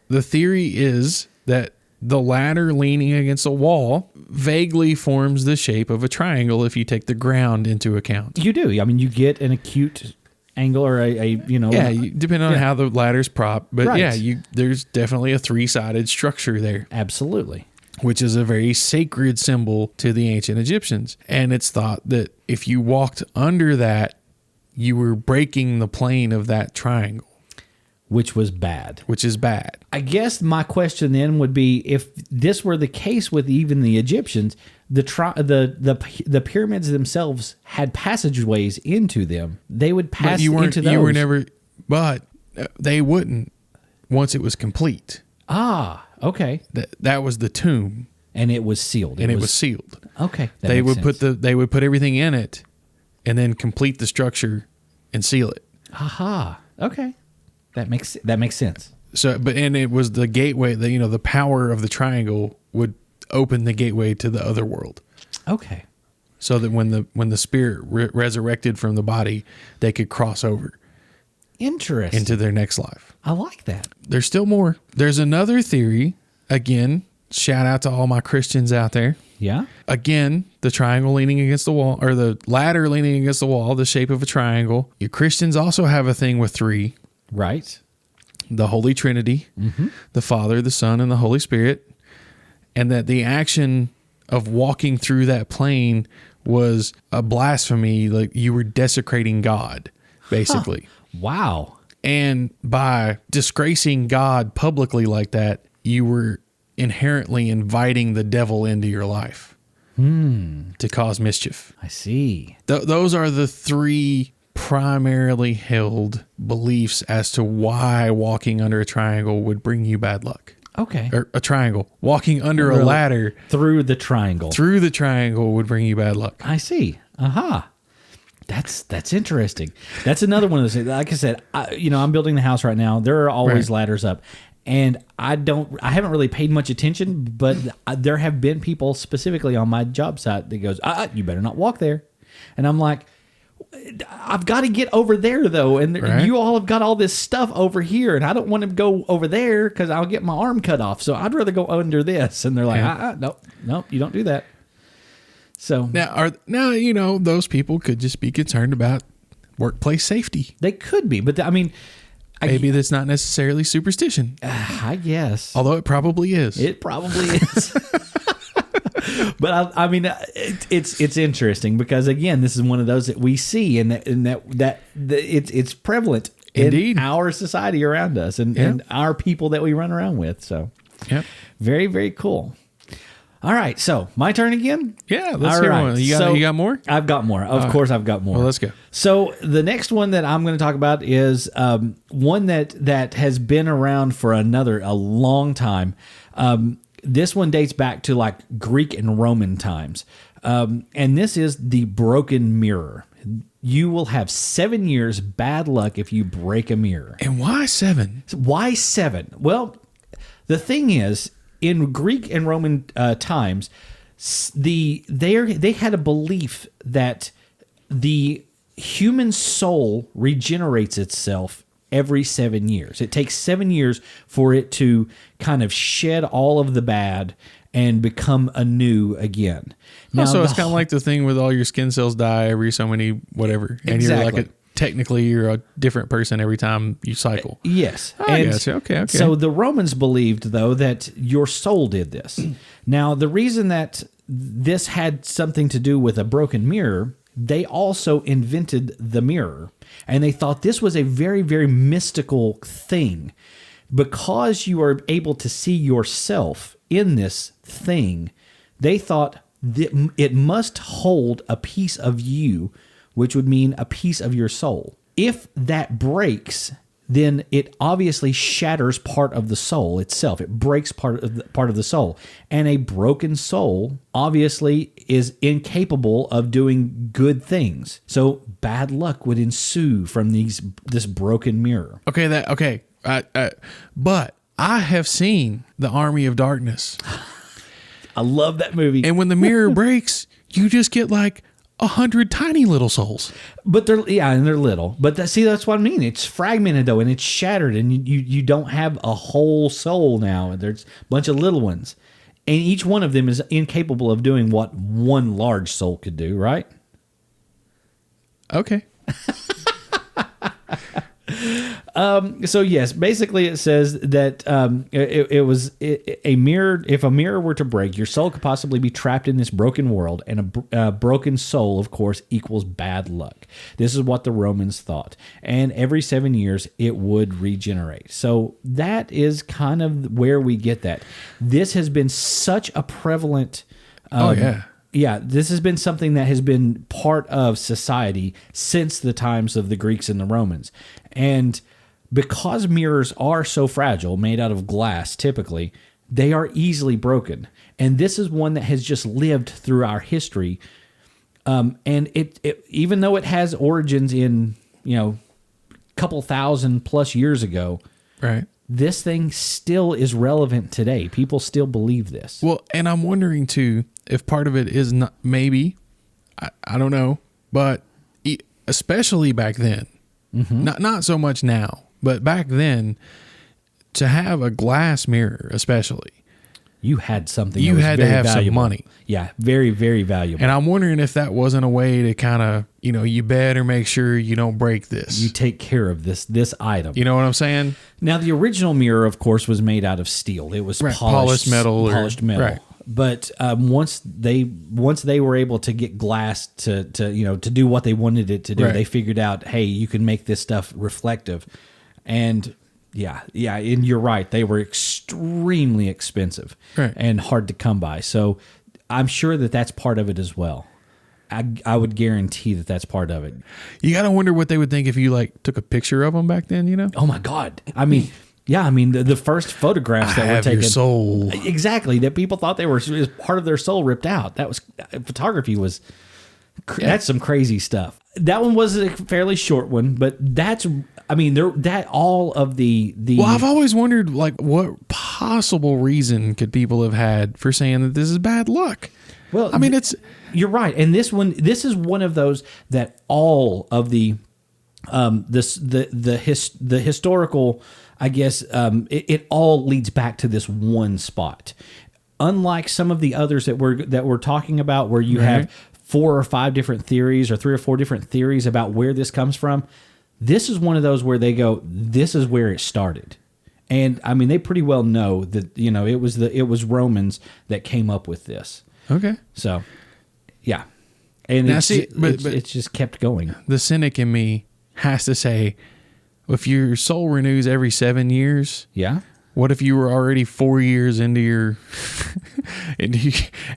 Speaker 2: the theory is that the ladder leaning against a wall vaguely forms the shape of a triangle if you take the ground into account.
Speaker 1: You do. I mean, you get an acute angle or
Speaker 2: depending on how the ladder's propped. But
Speaker 1: right.
Speaker 2: there's definitely a three-sided structure there.
Speaker 1: Absolutely.
Speaker 2: Which is a very sacred symbol to the ancient Egyptians. And it's thought that if you walked under that, you were breaking the plane of that triangle.
Speaker 1: Which was bad.
Speaker 2: Which is bad.
Speaker 1: I guess my question then would be, if this were the case with even the Egyptians, the pyramids themselves had passageways into them. They would pass into those.
Speaker 2: But they wouldn't once it was complete.
Speaker 1: Ah, okay.
Speaker 2: That was the tomb.
Speaker 1: And it was sealed.
Speaker 2: It was sealed.
Speaker 1: Okay.
Speaker 2: They would put everything in it and then complete the structure and seal it.
Speaker 1: Aha. Okay. That makes sense.
Speaker 2: So, and it was the gateway. The power of the triangle would open the gateway to the other world.
Speaker 1: Okay.
Speaker 2: So that when the spirit resurrected from the body, they could cross over.
Speaker 1: Interesting.
Speaker 2: Into their next life.
Speaker 1: I like that.
Speaker 2: There's still more. There's another theory. Again, shout out to all my Christians out there.
Speaker 1: Yeah.
Speaker 2: Again, the triangle leaning against the wall, or the ladder leaning against the wall, the shape of a triangle. You Christians also have a thing with three.
Speaker 1: Right.
Speaker 2: The Holy Trinity, the Father, the Son, and the Holy Spirit, and that the action of walking through that plane was a blasphemy, like you were desecrating God, basically.
Speaker 1: Huh. Wow.
Speaker 2: And by disgracing God publicly like that, you were inherently inviting the devil into your life to cause mischief.
Speaker 1: I see.
Speaker 2: Those are the three primarily held beliefs as to why walking under a triangle would bring you bad luck.
Speaker 1: Okay.
Speaker 2: Or a triangle. Walking under a ladder
Speaker 1: through the triangle.
Speaker 2: Through the triangle would bring you bad luck.
Speaker 1: I see. Aha. That's interesting. That's another one of those things. Like I said, I'm building the house right now. There are always ladders up. And I haven't really paid much attention, but there have been people specifically on my job site that goes, you better not walk there. And I'm like, I've got to get over there though, and you all have got all this stuff over here, and I don't want to go over there because I'll get my arm cut off. So I'd rather go under this. And they're like, nope, you don't do that. So
Speaker 2: now, those people could just be concerned about workplace safety.
Speaker 1: They could be, but
Speaker 2: maybe that's not necessarily superstition.
Speaker 1: I guess,
Speaker 2: although it probably is.
Speaker 1: It probably is. But it's interesting because again, this is one of those that we see, and that it's prevalent
Speaker 2: Indeed.
Speaker 1: in our society around us, and our people that we run around with. So, very, very cool. All right, so my turn again.
Speaker 2: Yeah, let's hear one. You got more?
Speaker 1: I've got more. Of course, I've got more.
Speaker 2: Well, let's go.
Speaker 1: So the next one that I'm going to talk about is one that has been around for a long time. This one dates back to like Greek and Roman times. And this is the broken mirror. You will have 7 years bad luck if you break a mirror.
Speaker 2: And why 7?
Speaker 1: Why 7? Well, the thing is, in Greek and Roman times, they had a belief that the human soul regenerates itself every 7 years. It takes 7 years for it to kind of shed all of the bad and become anew again.
Speaker 2: Now, so it's kind of like the thing with all your skin cells die every so many whatever. And
Speaker 1: exactly.
Speaker 2: You're like technically you're a different person every time you cycle.
Speaker 1: Yes.
Speaker 2: I gotcha. Okay.
Speaker 1: So the Romans believed, though, that your soul did this. Now, the reason that this had something to do with a broken mirror, they also invented the mirror. And they thought this was a very, very mystical thing. Because you are able to see yourself in this thing, they thought that it must hold a piece of you, which would mean a piece of your soul. If that breaks, then it obviously shatters part of the soul itself. It breaks part of the soul. And a broken soul obviously is incapable of doing good things. So bad luck would ensue from this broken mirror.
Speaker 2: Okay. But I have seen The Army of Darkness.
Speaker 1: I love that movie.
Speaker 2: And when the mirror breaks, you just get like 100 tiny little souls.
Speaker 1: But they're little. But that's what I mean. It's fragmented though, and it's shattered, and you don't have a whole soul now. There's a bunch of little ones, and each one of them is incapable of doing what one large soul could do. Right?
Speaker 2: Okay.
Speaker 1: So yes, basically it says that it was a mirror. If a mirror were to break, your soul could possibly be trapped in this broken world, and a broken soul, of course, equals bad luck. This is what the Romans thought, and every 7 years it would regenerate. So that is kind of where we get that. This has been such a prevalent. Yeah, this has been something that has been part of society since the times of the Greeks and the Romans. And because mirrors are so fragile, made out of glass typically, they are easily broken. And this is one that has just lived through our history. And it even though it has origins in, a couple thousand plus years ago,
Speaker 2: right?
Speaker 1: This thing still is relevant today. People still believe this.
Speaker 2: Well, and I'm wondering too, if part of it is not, maybe, I don't know, but especially back then, not so much now, but back then, to have a glass mirror, especially,
Speaker 1: you had something.
Speaker 2: You had to have some money.
Speaker 1: Yeah, very, very valuable.
Speaker 2: And I'm wondering if that wasn't a way to kind of, you better make sure you don't break this.
Speaker 1: You take care of this item.
Speaker 2: You know what I'm saying?
Speaker 1: Now, the original mirror, of course, was made out of steel. It was polished metal.
Speaker 2: Right.
Speaker 1: But once they were able to get glass to do what they wanted it to do, they figured out, hey, you can make this stuff reflective. And yeah, and you're right. They were extremely expensive and hard to come by. So I'm sure that that's part of it as well. I would guarantee that that's part of it.
Speaker 2: You got to wonder what they would think if you took a picture of them back then,
Speaker 1: Oh my God. I mean, the first photographs that were taken.
Speaker 2: Your soul.
Speaker 1: Exactly. That people thought they were part of their soul ripped out. That was photography was. That's some crazy stuff. That one was a fairly short one, but all of the.
Speaker 2: Well, I've always wondered, what possible reason could people have had for saying that this is bad luck?
Speaker 1: Well, you're right, and this is one of those that all of the historical, I guess, it all leads back to this one spot. Unlike some of the others that we're talking about, where you have 4 or 5 different theories or 3 or 4 different theories about where this comes from, this is one of those where they go, this is where it started. And they pretty well know that it was Romans that came up with this.
Speaker 2: Okay.
Speaker 1: So, yeah. And now, it's just kept going.
Speaker 2: The cynic in me has to say, if your soul renews every 7 years, what if you were already 4 years into your and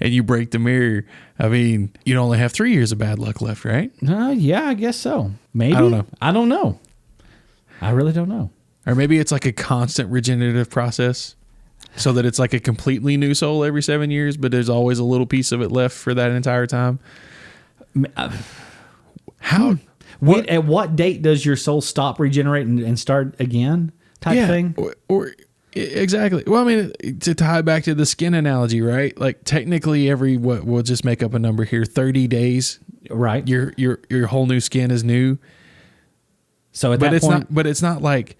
Speaker 2: you break the mirror? You'd only have 3 years of bad luck left, right?
Speaker 1: Yeah, I guess so. Maybe. I don't know. I really don't know.
Speaker 2: Or maybe it's like a constant regenerative process, so that it's like a completely new soul every 7 years, but there's always a little piece of it left for that entire time.
Speaker 1: How? At what date does your soul stop regenerating and start again? Type thing.
Speaker 2: Or exactly. Well, to tie back to the skin analogy, right? Like technically, we'll just make up a number here. 30 days,
Speaker 1: right?
Speaker 2: Your whole new skin is new.
Speaker 1: So at that point,
Speaker 2: but it's not like.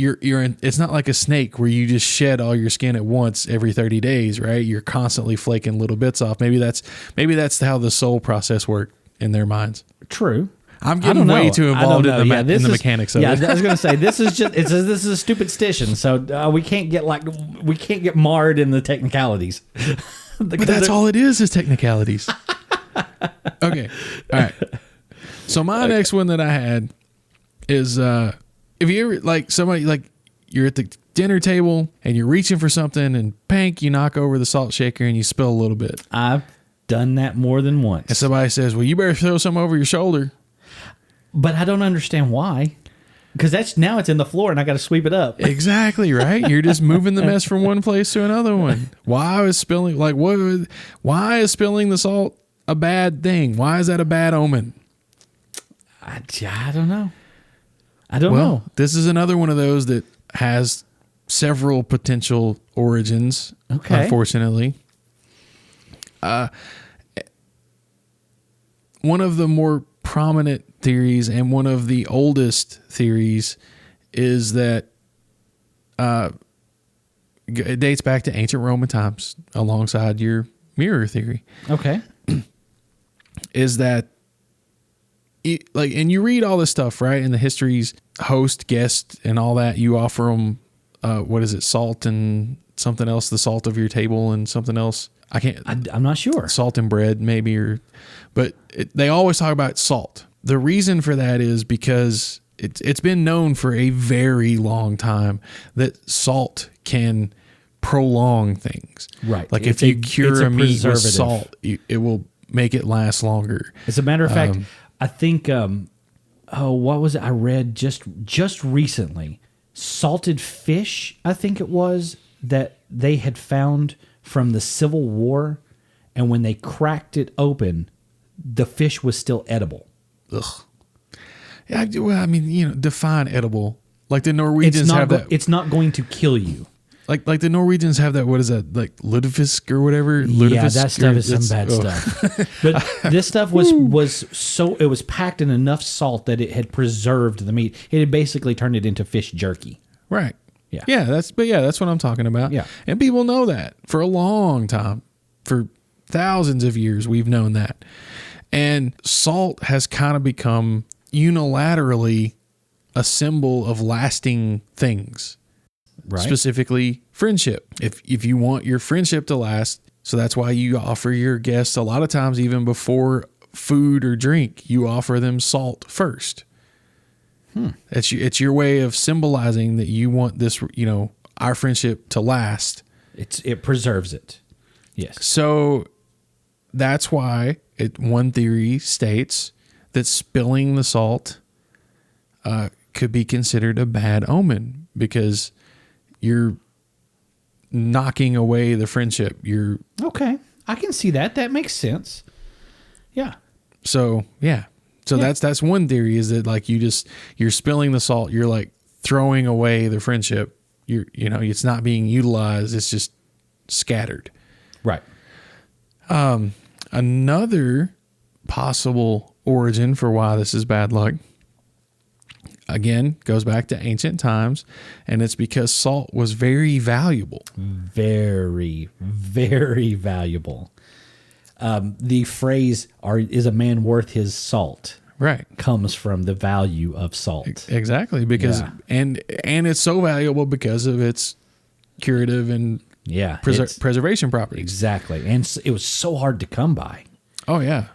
Speaker 2: It's not like a snake where you just shed all your skin at once every 30 days, right? You're constantly flaking little bits off. Maybe that's how the soul process worked in their minds.
Speaker 1: True.
Speaker 2: I'm
Speaker 1: I don't
Speaker 2: getting way
Speaker 1: know.
Speaker 2: too
Speaker 1: I don't
Speaker 2: involved in
Speaker 1: know.
Speaker 2: the, in the mechanics of
Speaker 1: yeah,
Speaker 2: it.
Speaker 1: I was gonna say this is just this is a superstition, so we can't get marred in the technicalities.
Speaker 2: But that's all it is technicalities. Okay. All right. So my next one that I had is if you ever like somebody like you're at the dinner table and you're reaching for something and pank, you knock over the salt shaker and you spill a little bit.
Speaker 1: I've done that more than once.
Speaker 2: And somebody says, "Well, you better throw some over your shoulder."
Speaker 1: But I don't understand why. Because now it's in the floor and I got to sweep it up.
Speaker 2: Exactly, right? You're just moving the mess from one place to another one. Why is spilling why is spilling the salt a bad thing? Why is that a bad omen?
Speaker 1: I don't know. I don't know.
Speaker 2: This is another one of those that has several potential origins,
Speaker 1: Okay.
Speaker 2: Unfortunately. One of the more prominent theories and one of the oldest theories is that it dates back to ancient Roman times alongside your mirror theory.
Speaker 1: Okay.
Speaker 2: Is that and you read all this stuff, right? In the histories, host, guest, and all that, you offer them, what is it? Salt and something else, the salt of your table and something else.
Speaker 1: I'm not sure.
Speaker 2: Salt and bread maybe, but they always talk about salt. The reason for that is because it's been known for a very long time that salt can prolong things.
Speaker 1: Right.
Speaker 2: Like if you cure a meat with salt, it will make it last longer.
Speaker 1: As a matter of fact, I think, what was it? I read just recently, salted fish, I think it was, that they had found from the Civil War. And when they cracked it open, the fish was still edible.
Speaker 2: Ugh. Yeah, well, I mean, define edible. Like the Norwegians have that.
Speaker 1: It's not going to kill you.
Speaker 2: Like the Norwegians have that. What is that? Like lutefisk or whatever.
Speaker 1: Yeah, that stuff is some bad stuff. But this stuff it was packed in enough salt that it had preserved the meat. It had basically turned it into fish jerky.
Speaker 2: Right.
Speaker 1: Yeah.
Speaker 2: Yeah. That's what I'm talking about.
Speaker 1: Yeah.
Speaker 2: And people know that for a long time, for thousands of years, we've known that. And salt has kind of become unilaterally a symbol of lasting things. Right. Specifically friendship. If you want your friendship to last, so that's why you offer your guests a lot of times, even before food or drink, you offer them salt first. It's your way of symbolizing that you want this, our friendship to last.
Speaker 1: It preserves it. Yes.
Speaker 2: So that's why one theory states that spilling the salt could be considered a bad omen because you're knocking away the friendship.
Speaker 1: Okay. I can see that. That makes sense. Yeah.
Speaker 2: So, yeah. So that's one theory, is that like you're spilling the salt, you're like throwing away the friendship. It's not being utilized, it's just scattered.
Speaker 1: Right.
Speaker 2: Another possible origin for why this is bad luck, again, goes back to ancient times, and it's because salt was very valuable.
Speaker 1: Very, very valuable. The phrase "is a man worth his salt?"
Speaker 2: Right,
Speaker 1: comes from the value of salt.
Speaker 2: Exactly, because and it's so valuable because of its curative and preservation properties.
Speaker 1: Exactly, and it was so hard to come by.
Speaker 2: Oh yeah.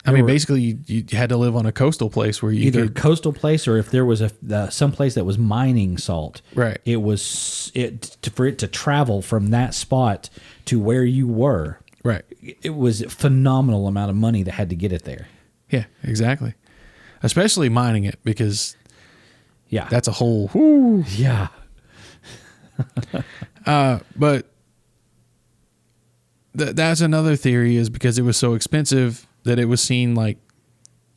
Speaker 2: I mean, basically, you had to live on a coastal place where you
Speaker 1: either coastal place, or if there was some place that was mining salt,
Speaker 2: right?
Speaker 1: For it to travel from that spot to where you were,
Speaker 2: right?
Speaker 1: It was a phenomenal amount of money that had to get it there.
Speaker 2: Yeah, exactly. Especially mining it, because that's a whole
Speaker 1: yeah.
Speaker 2: But that's another theory, is because it was so expensive that it was seen like,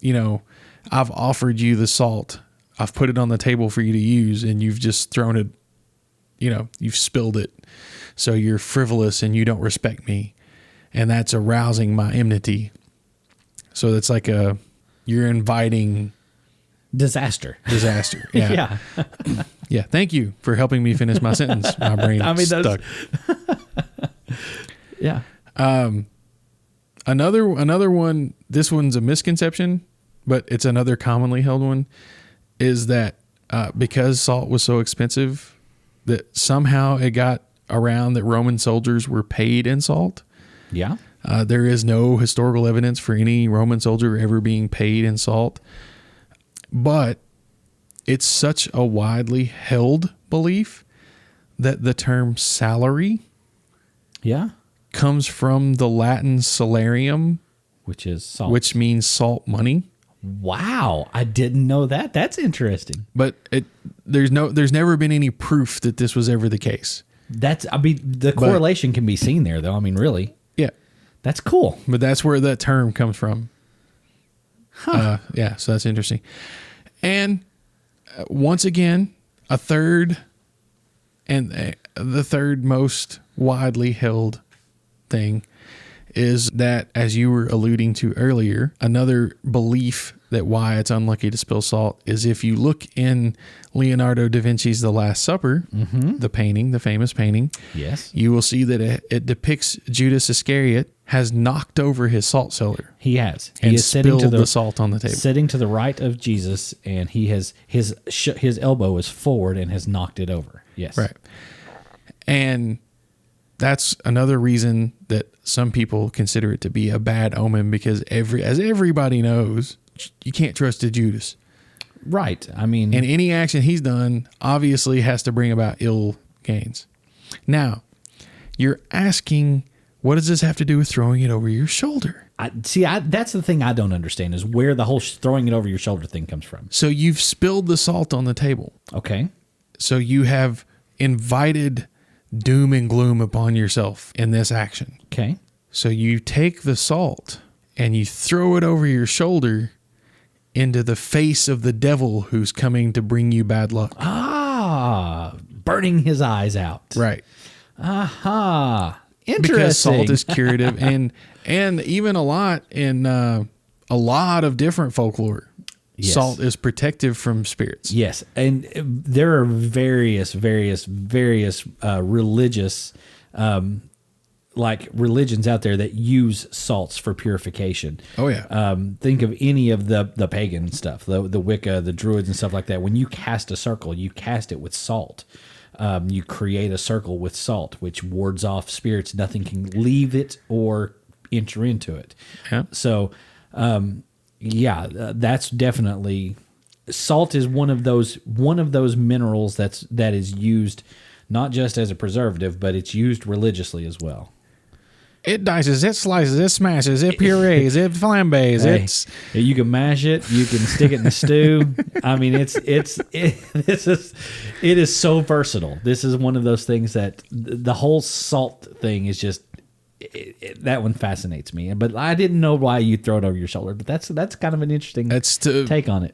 Speaker 2: I've offered you the salt, I've put it on the table for you to use, and you've just thrown it, you've spilled it. So you're frivolous and you don't respect me. And that's arousing my enmity. So that's like you're inviting
Speaker 1: disaster.
Speaker 2: Yeah. Yeah. Thank you for helping me finish my sentence. My brain stuck.
Speaker 1: Yeah.
Speaker 2: Another one, this one's a misconception, but it's another commonly held one, is that because salt was so expensive, that somehow it got around that Roman soldiers were paid in salt.
Speaker 1: Yeah.
Speaker 2: There is no historical evidence for any Roman soldier ever being paid in salt, but it's such a widely held belief that the term salary comes from the Latin salarium,
Speaker 1: which is salt,
Speaker 2: which means salt money.
Speaker 1: Wow, I didn't know that. That's interesting.
Speaker 2: But there's never been any proof that this was ever the case.
Speaker 1: The correlation can be seen there, though. I mean, really.
Speaker 2: Yeah.
Speaker 1: That's cool.
Speaker 2: But that's where that term comes from. Huh. So that's interesting. And once again, the third most widely held thing is that, as you were alluding to earlier, another belief that why it's unlucky to spill salt is if you look in Leonardo da Vinci's The Last Supper, the famous painting,
Speaker 1: yes,
Speaker 2: you will see that it depicts Judas Iscariot has knocked over his salt cellar.
Speaker 1: He has.
Speaker 2: He is spilled the salt on the table.
Speaker 1: Sitting to the right of Jesus, and he has his elbow is forward and has knocked it over. Yes.
Speaker 2: Right. And that's another reason that some people consider it to be a bad omen, because as everybody knows, you can't trust a Judas.
Speaker 1: Right. I mean,
Speaker 2: and any action he's done obviously has to bring about ill gains. Now, you're asking, what does this have to do with throwing it over your shoulder?
Speaker 1: That's the thing I don't understand, is where the whole throwing it over your shoulder thing comes from.
Speaker 2: So you've spilled the salt on the table.
Speaker 1: Okay.
Speaker 2: So you have invited doom and gloom upon yourself in this action.
Speaker 1: Okay.
Speaker 2: So you take the salt and you throw it over your shoulder into the face of the devil who's coming to bring you bad luck.
Speaker 1: Burning his eyes out.
Speaker 2: Right.
Speaker 1: Aha. Interesting.
Speaker 2: Because salt is curative and even a lot in a lot of different folklore. Yes. Salt is protective from spirits.
Speaker 1: Yes, and there are various religious, religions out there that use salts for purification.
Speaker 2: Oh yeah.
Speaker 1: Think of any of the pagan stuff, the Wicca, the Druids, and stuff like that. When you cast a circle, you cast it with salt. You create a circle with salt, which wards off spirits. Nothing can leave it or enter into it.
Speaker 2: Yeah.
Speaker 1: So. That's definitely, salt is one of those minerals that is used not just as a preservative, but it's used religiously as well.
Speaker 2: It dices, it slices, it smashes, it purees, it flambés.
Speaker 1: You can mash it, you can stick it in the stew. I mean, it is so versatile. This is one of those things that the whole salt thing is just. That one fascinates me, but I didn't know why you throw it over your shoulder. But that's kind of an interesting take on it.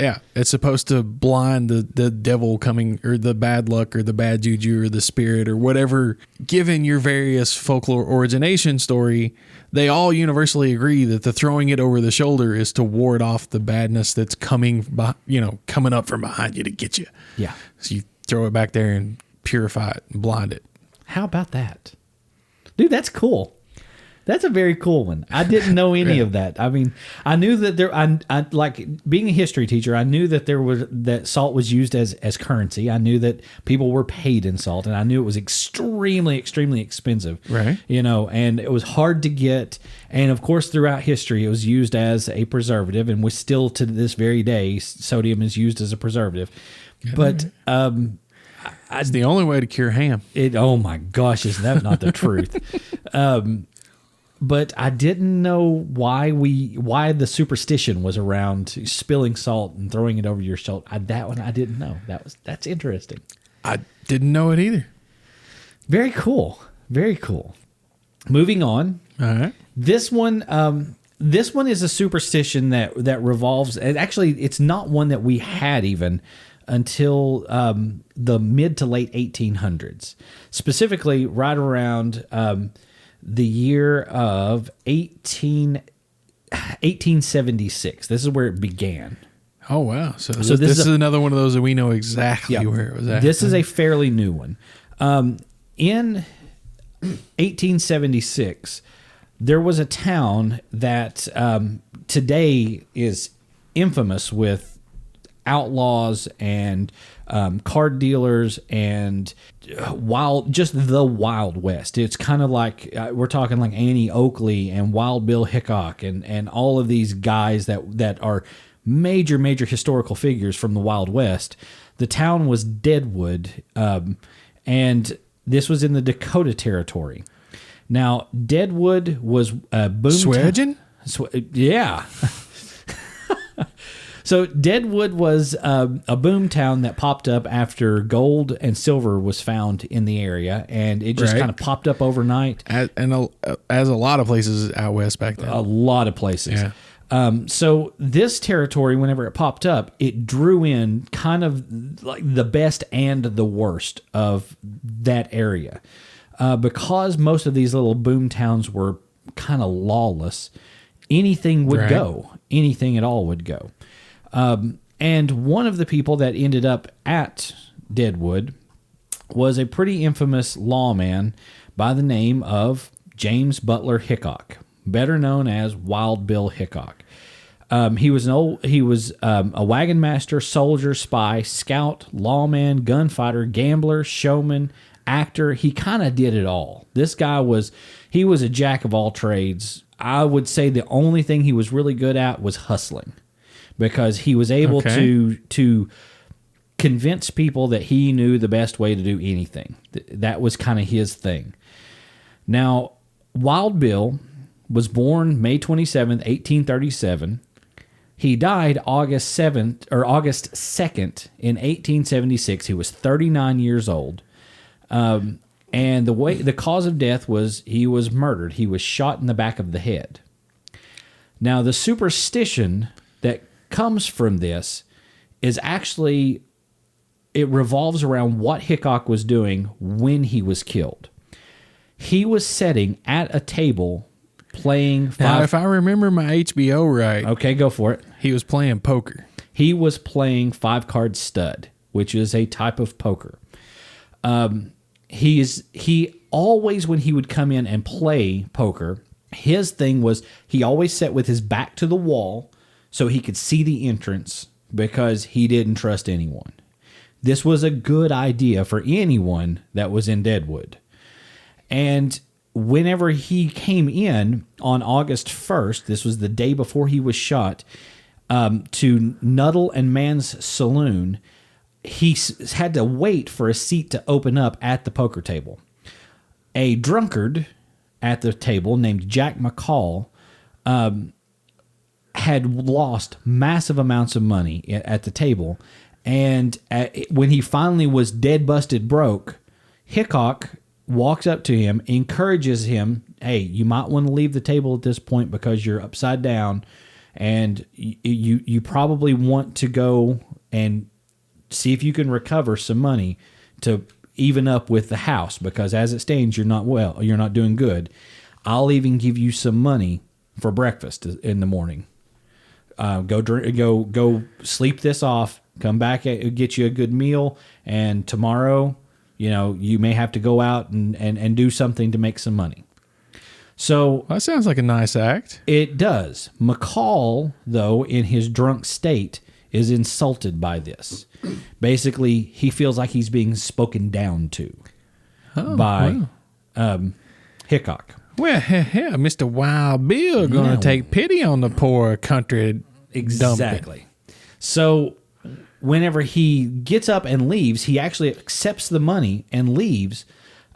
Speaker 2: Yeah, it's supposed to blind the devil coming, or the bad luck, or the bad juju, or the spirit, or whatever. Given your various folklore origination story, they all universally agree that the throwing it over the shoulder is to ward off the badness that's coming up from behind you to get you.
Speaker 1: Yeah.
Speaker 2: So you throw it back there and purify it and blind it.
Speaker 1: How about that? Dude, that's cool. That's a very cool one. I didn't know any of that. I mean, I knew that I like being a history teacher. I knew that salt was used as currency. I knew that people were paid in salt, and I knew it was extremely, extremely expensive.
Speaker 2: Right.
Speaker 1: And it was hard to get. And of course, throughout history, it was used as a preservative, and we still to this very day, sodium is used as a preservative. But
Speaker 2: it's the only way to cure ham.
Speaker 1: Oh my gosh, is that not the truth? But I didn't know why the superstition was around spilling salt and throwing it over your shoulder. That one I didn't know. That's interesting.
Speaker 2: I didn't know it either.
Speaker 1: Very cool. Very cool. Moving on.
Speaker 2: All right.
Speaker 1: This one is a superstition that revolves. And actually, it's not one that we had even until the mid to late 1800s, specifically right around the year of 1876. This is where it began.
Speaker 2: Oh, wow. So this is another one of those that we know exactly where it was at.
Speaker 1: This is a fairly new one. In 1876, there was a town that today is infamous with outlaws and card dealers and just the Wild West. It's kind of like we're talking like Annie Oakley and Wild Bill Hickok and all of these guys that are major historical figures from the Wild West. The town was Deadwood, and this was in the Dakota Territory. Now, Deadwood was a boom
Speaker 2: Swedgen?
Speaker 1: Yeah. So Deadwood was a boom town that popped up after gold and silver was found in the area, and it just kind of popped up overnight.
Speaker 2: As a lot of places out west back then.
Speaker 1: A lot of places.
Speaker 2: Yeah.
Speaker 1: So this territory, whenever it popped up, it drew in kind of like the best and the worst of that area. Because most of these little boom towns were kind of lawless, anything would go. Anything at all would go. And one of the people that ended up at Deadwood was a pretty infamous lawman by the name of James Butler Hickok, better known as Wild Bill Hickok. He was a wagon master, soldier, spy, scout, lawman, gunfighter, gambler, showman, actor. He kind of did it all. This guy was a jack of all trades. I would say the only thing he was really good at was hustling, because he was able to convince people that he knew the best way to do anything. That was kind of his thing. Now, Wild Bill was born May 27th, 1837. He died August 2nd in 1876. He was 39 years old. And the cause of death was he was murdered. He was shot in the back of the head. Now, the superstition that comes from this is actually, it revolves around what Hickok was doing when he was killed. He was sitting at a table playing
Speaker 2: Now, if I remember my HBO right,
Speaker 1: okay, go for it.
Speaker 2: he was playing poker.
Speaker 1: He was playing 5-card stud, which is a type of poker. He always, when he would come in and play poker, his thing was he always sat with his back to the wall so he could see the entrance, because he didn't trust anyone. This was a good idea for anyone that was in Deadwood. And whenever he came in on August 1st, this was the day before he was shot, to Nuttall and Mann's saloon, he had to wait for a seat to open up at the poker table. A drunkard at the table named Jack McCall had lost massive amounts of money at the table, and when he finally was dead busted broke, Hickok walks up to him, encourages him, hey, you might want to leave the table at this point because you're upside down, and you probably want to go and see if you can recover some money to even up with the house, because as it stands, you're not doing good. I'll even give you some money for breakfast in the morning. Go sleep this off, come back, get you a good meal, and tomorrow, you may have to go out and do something to make some money. So
Speaker 2: that sounds like a nice act.
Speaker 1: It does. McCall, though, in his drunk state, is insulted by this. Basically, he feels like he's being spoken down to by Hickok.
Speaker 2: Well, Mr. Wild Bill going to take pity on the poor country.
Speaker 1: Exactly. So whenever he gets up and leaves, he actually accepts the money and leaves.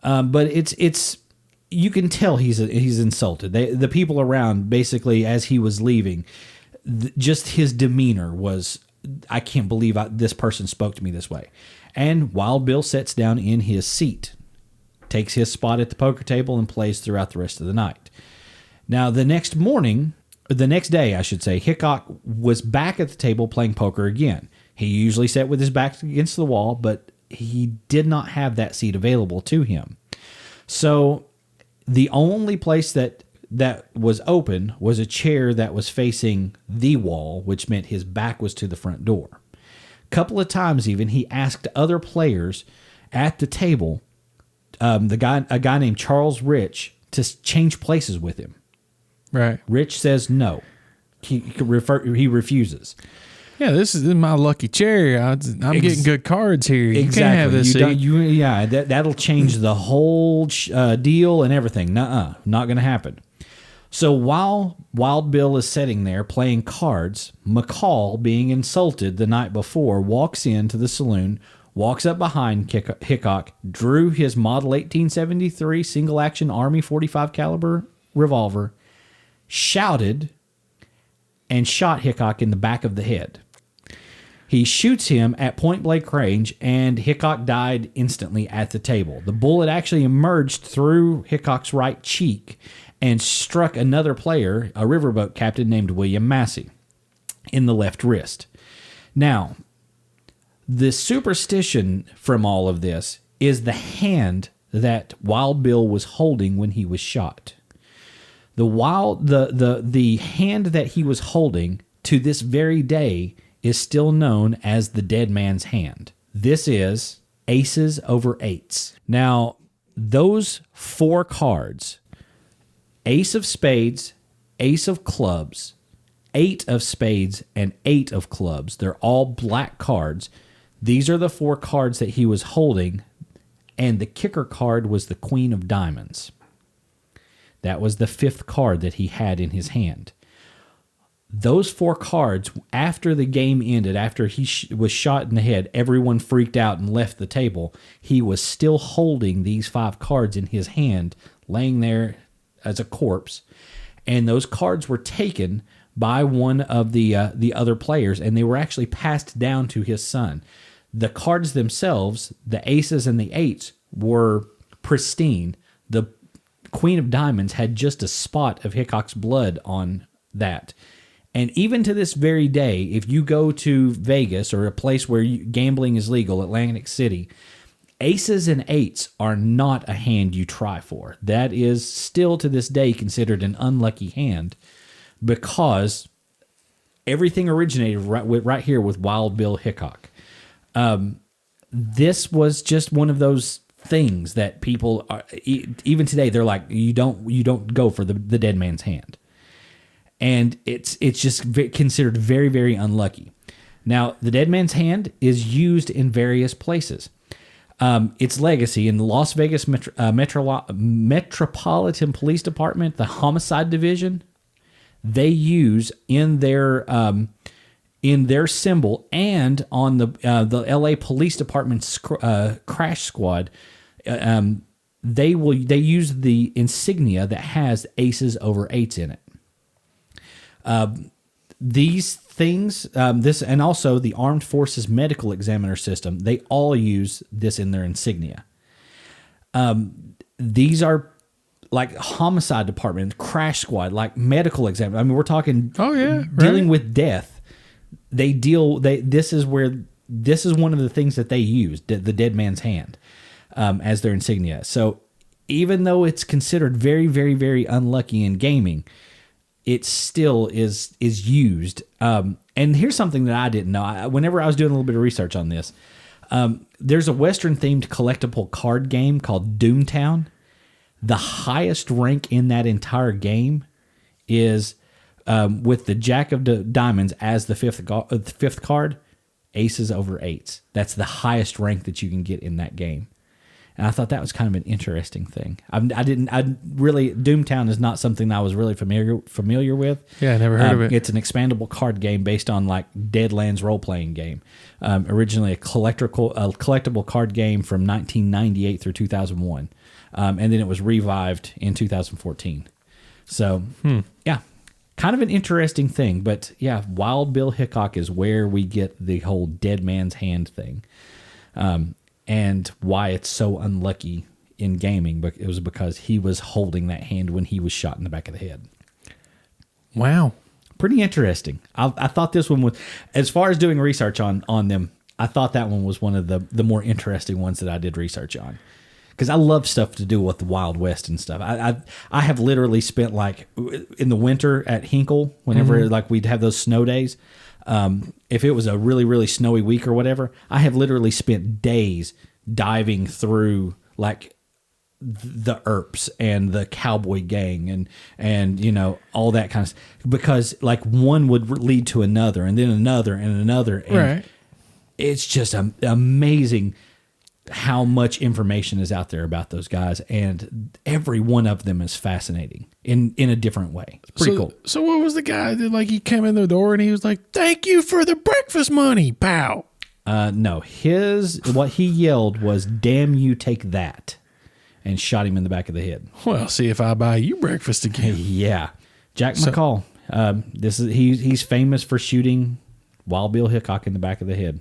Speaker 1: But it's you can tell he's insulted. The people around, basically, as he was leaving, just his demeanor was, I can't believe this person spoke to me this way. And Wild Bill sits down in his seat, takes his spot at the poker table, and plays throughout the rest of the night. Now, the next day, I should say, Hickok was back at the table playing poker again. He usually sat with his back against the wall, but he did not have that seat available to him. So the only place that was open was a chair that was facing the wall, which meant his back was to the front door. A couple of times even, he asked other players at the table, a guy named Charles Rich, to change places with him.
Speaker 2: Right.
Speaker 1: Rich says no. He refuses.
Speaker 2: Yeah, this is my lucky cherry. I'm getting good cards here. You can't have this.
Speaker 1: That'll change the whole deal and everything. Nuh-uh, not going to happen. So while Wild Bill is sitting there playing cards, McCall, being insulted the night before, walks into the saloon, walks up behind Hickok, drew his Model 1873 single-action Army .45 caliber revolver, shouted, and shot Hickok in the back of the head. He shoots him at point-blank range, and Hickok died instantly at the table. The bullet actually emerged through Hickok's right cheek and struck another player, a riverboat captain named William Massey, in the left wrist. Now, the superstition from all of this is the hand that Wild Bill was holding when he was shot. The hand that he was holding to this very day is still known as the dead man's hand. This is aces over eights. Now, those 4 cards, ace of spades, ace of clubs, 8 of spades, and 8 of clubs, they're all black cards. These are the 4 cards that he was holding, and the kicker card was the Queen of Diamonds. That was the 5th card that he had in his hand. Those 4 cards, after the game ended, after he was shot in the head, everyone freaked out and left the table. He was still holding these 5 cards in his hand, laying there as a corpse. And those cards were taken by one of the other players, and they were actually passed down to his son. The cards themselves, the aces and the eights, were pristine. The Queen of Diamonds had just a spot of Hickok's blood on that. And even to this very day, if you go to Vegas or a place where gambling is legal, Atlantic City, aces and eights are not a hand you try for. That is still to this day considered an unlucky hand because everything originated right here with Wild Bill Hickok. This was just one of those things that people are, even today, they're like, you don't go for the dead man's hand. And it's just considered very, very unlucky. Now, the dead man's hand is used in various places. Its legacy in the Las Vegas Metropolitan Police Department, the Homicide Division, they use in their symbol, and on the LA Police Department's crash squad, they use the insignia that has aces over eights in it. These things, this, and also the Armed Forces Medical Examiner System, they all use this in their insignia. These are like homicide department, crash squad, like medical examiner. I mean, we're talking dealing with death. This is one of the things that they use, the dead man's hand, as their insignia. So even though it's considered very, very, very unlucky in gaming, it still is used. And here's something that I didn't know. Whenever I was doing a little bit of research on this, there's a Western-themed collectible card game called Doomtown. The highest rank in that entire game is with the Jack of Diamonds as the fifth card, aces over eights. That's the highest rank that you can get in that game. And I thought that was kind of an interesting thing. Doomtown is not something I was really familiar with.
Speaker 2: Yeah, I never heard of it.
Speaker 1: It's an expandable card game based on like Deadlands role-playing game. Originally a collectible card game from 1998 through 2001. And then it was revived in 2014. So, yeah, kind of an interesting thing. But yeah, Wild Bill Hickok is where we get the whole dead man's hand thing. And why it's so unlucky in gaming, but it was because he was holding that hand when he was shot in the back of the head.
Speaker 2: Wow.
Speaker 1: Pretty interesting. I thought this one was, as far as doing research on them, I thought that one was one of the more interesting ones that I did research on. Because I love stuff to do with the Wild West and stuff. I have literally spent, like, in the winter at Hinkle, whenever like we'd have those snow days, if it was a really, really snowy week or whatever, I have literally spent days diving through like the Earps and the cowboy gang and you know, all that kind of stuff, because like one would lead to another and then another and another. And
Speaker 2: Right.
Speaker 1: it's just amazing how much information is out there about those guys, and every one of them is fascinating in a different way. It's pretty cool.
Speaker 2: So what was the guy that, like, he came in the door and he was like, "Thank you for the breakfast money." Pow.
Speaker 1: No, what he yelled was, "Damn you, take that," and shot him in the back of the head.
Speaker 2: Well, see if I buy you breakfast again.
Speaker 1: Yeah, Jack McCall. He's famous for shooting Wild Bill Hickok in the back of the head.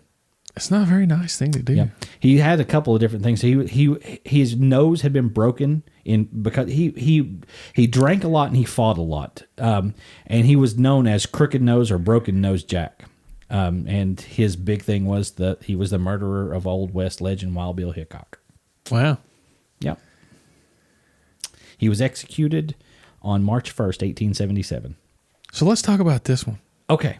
Speaker 2: It's not a very nice thing to do.
Speaker 1: Yeah, he had a couple of different things. His nose had been broken in because he drank a lot and he fought a lot, and he was known as Crooked Nose or Broken Nose Jack. And his big thing was that he was the murderer of Old West legend Wild Bill Hickok.
Speaker 2: Wow.
Speaker 1: Yep. He was executed on March 1st, 1877.
Speaker 2: So let's talk about this one.
Speaker 1: Okay.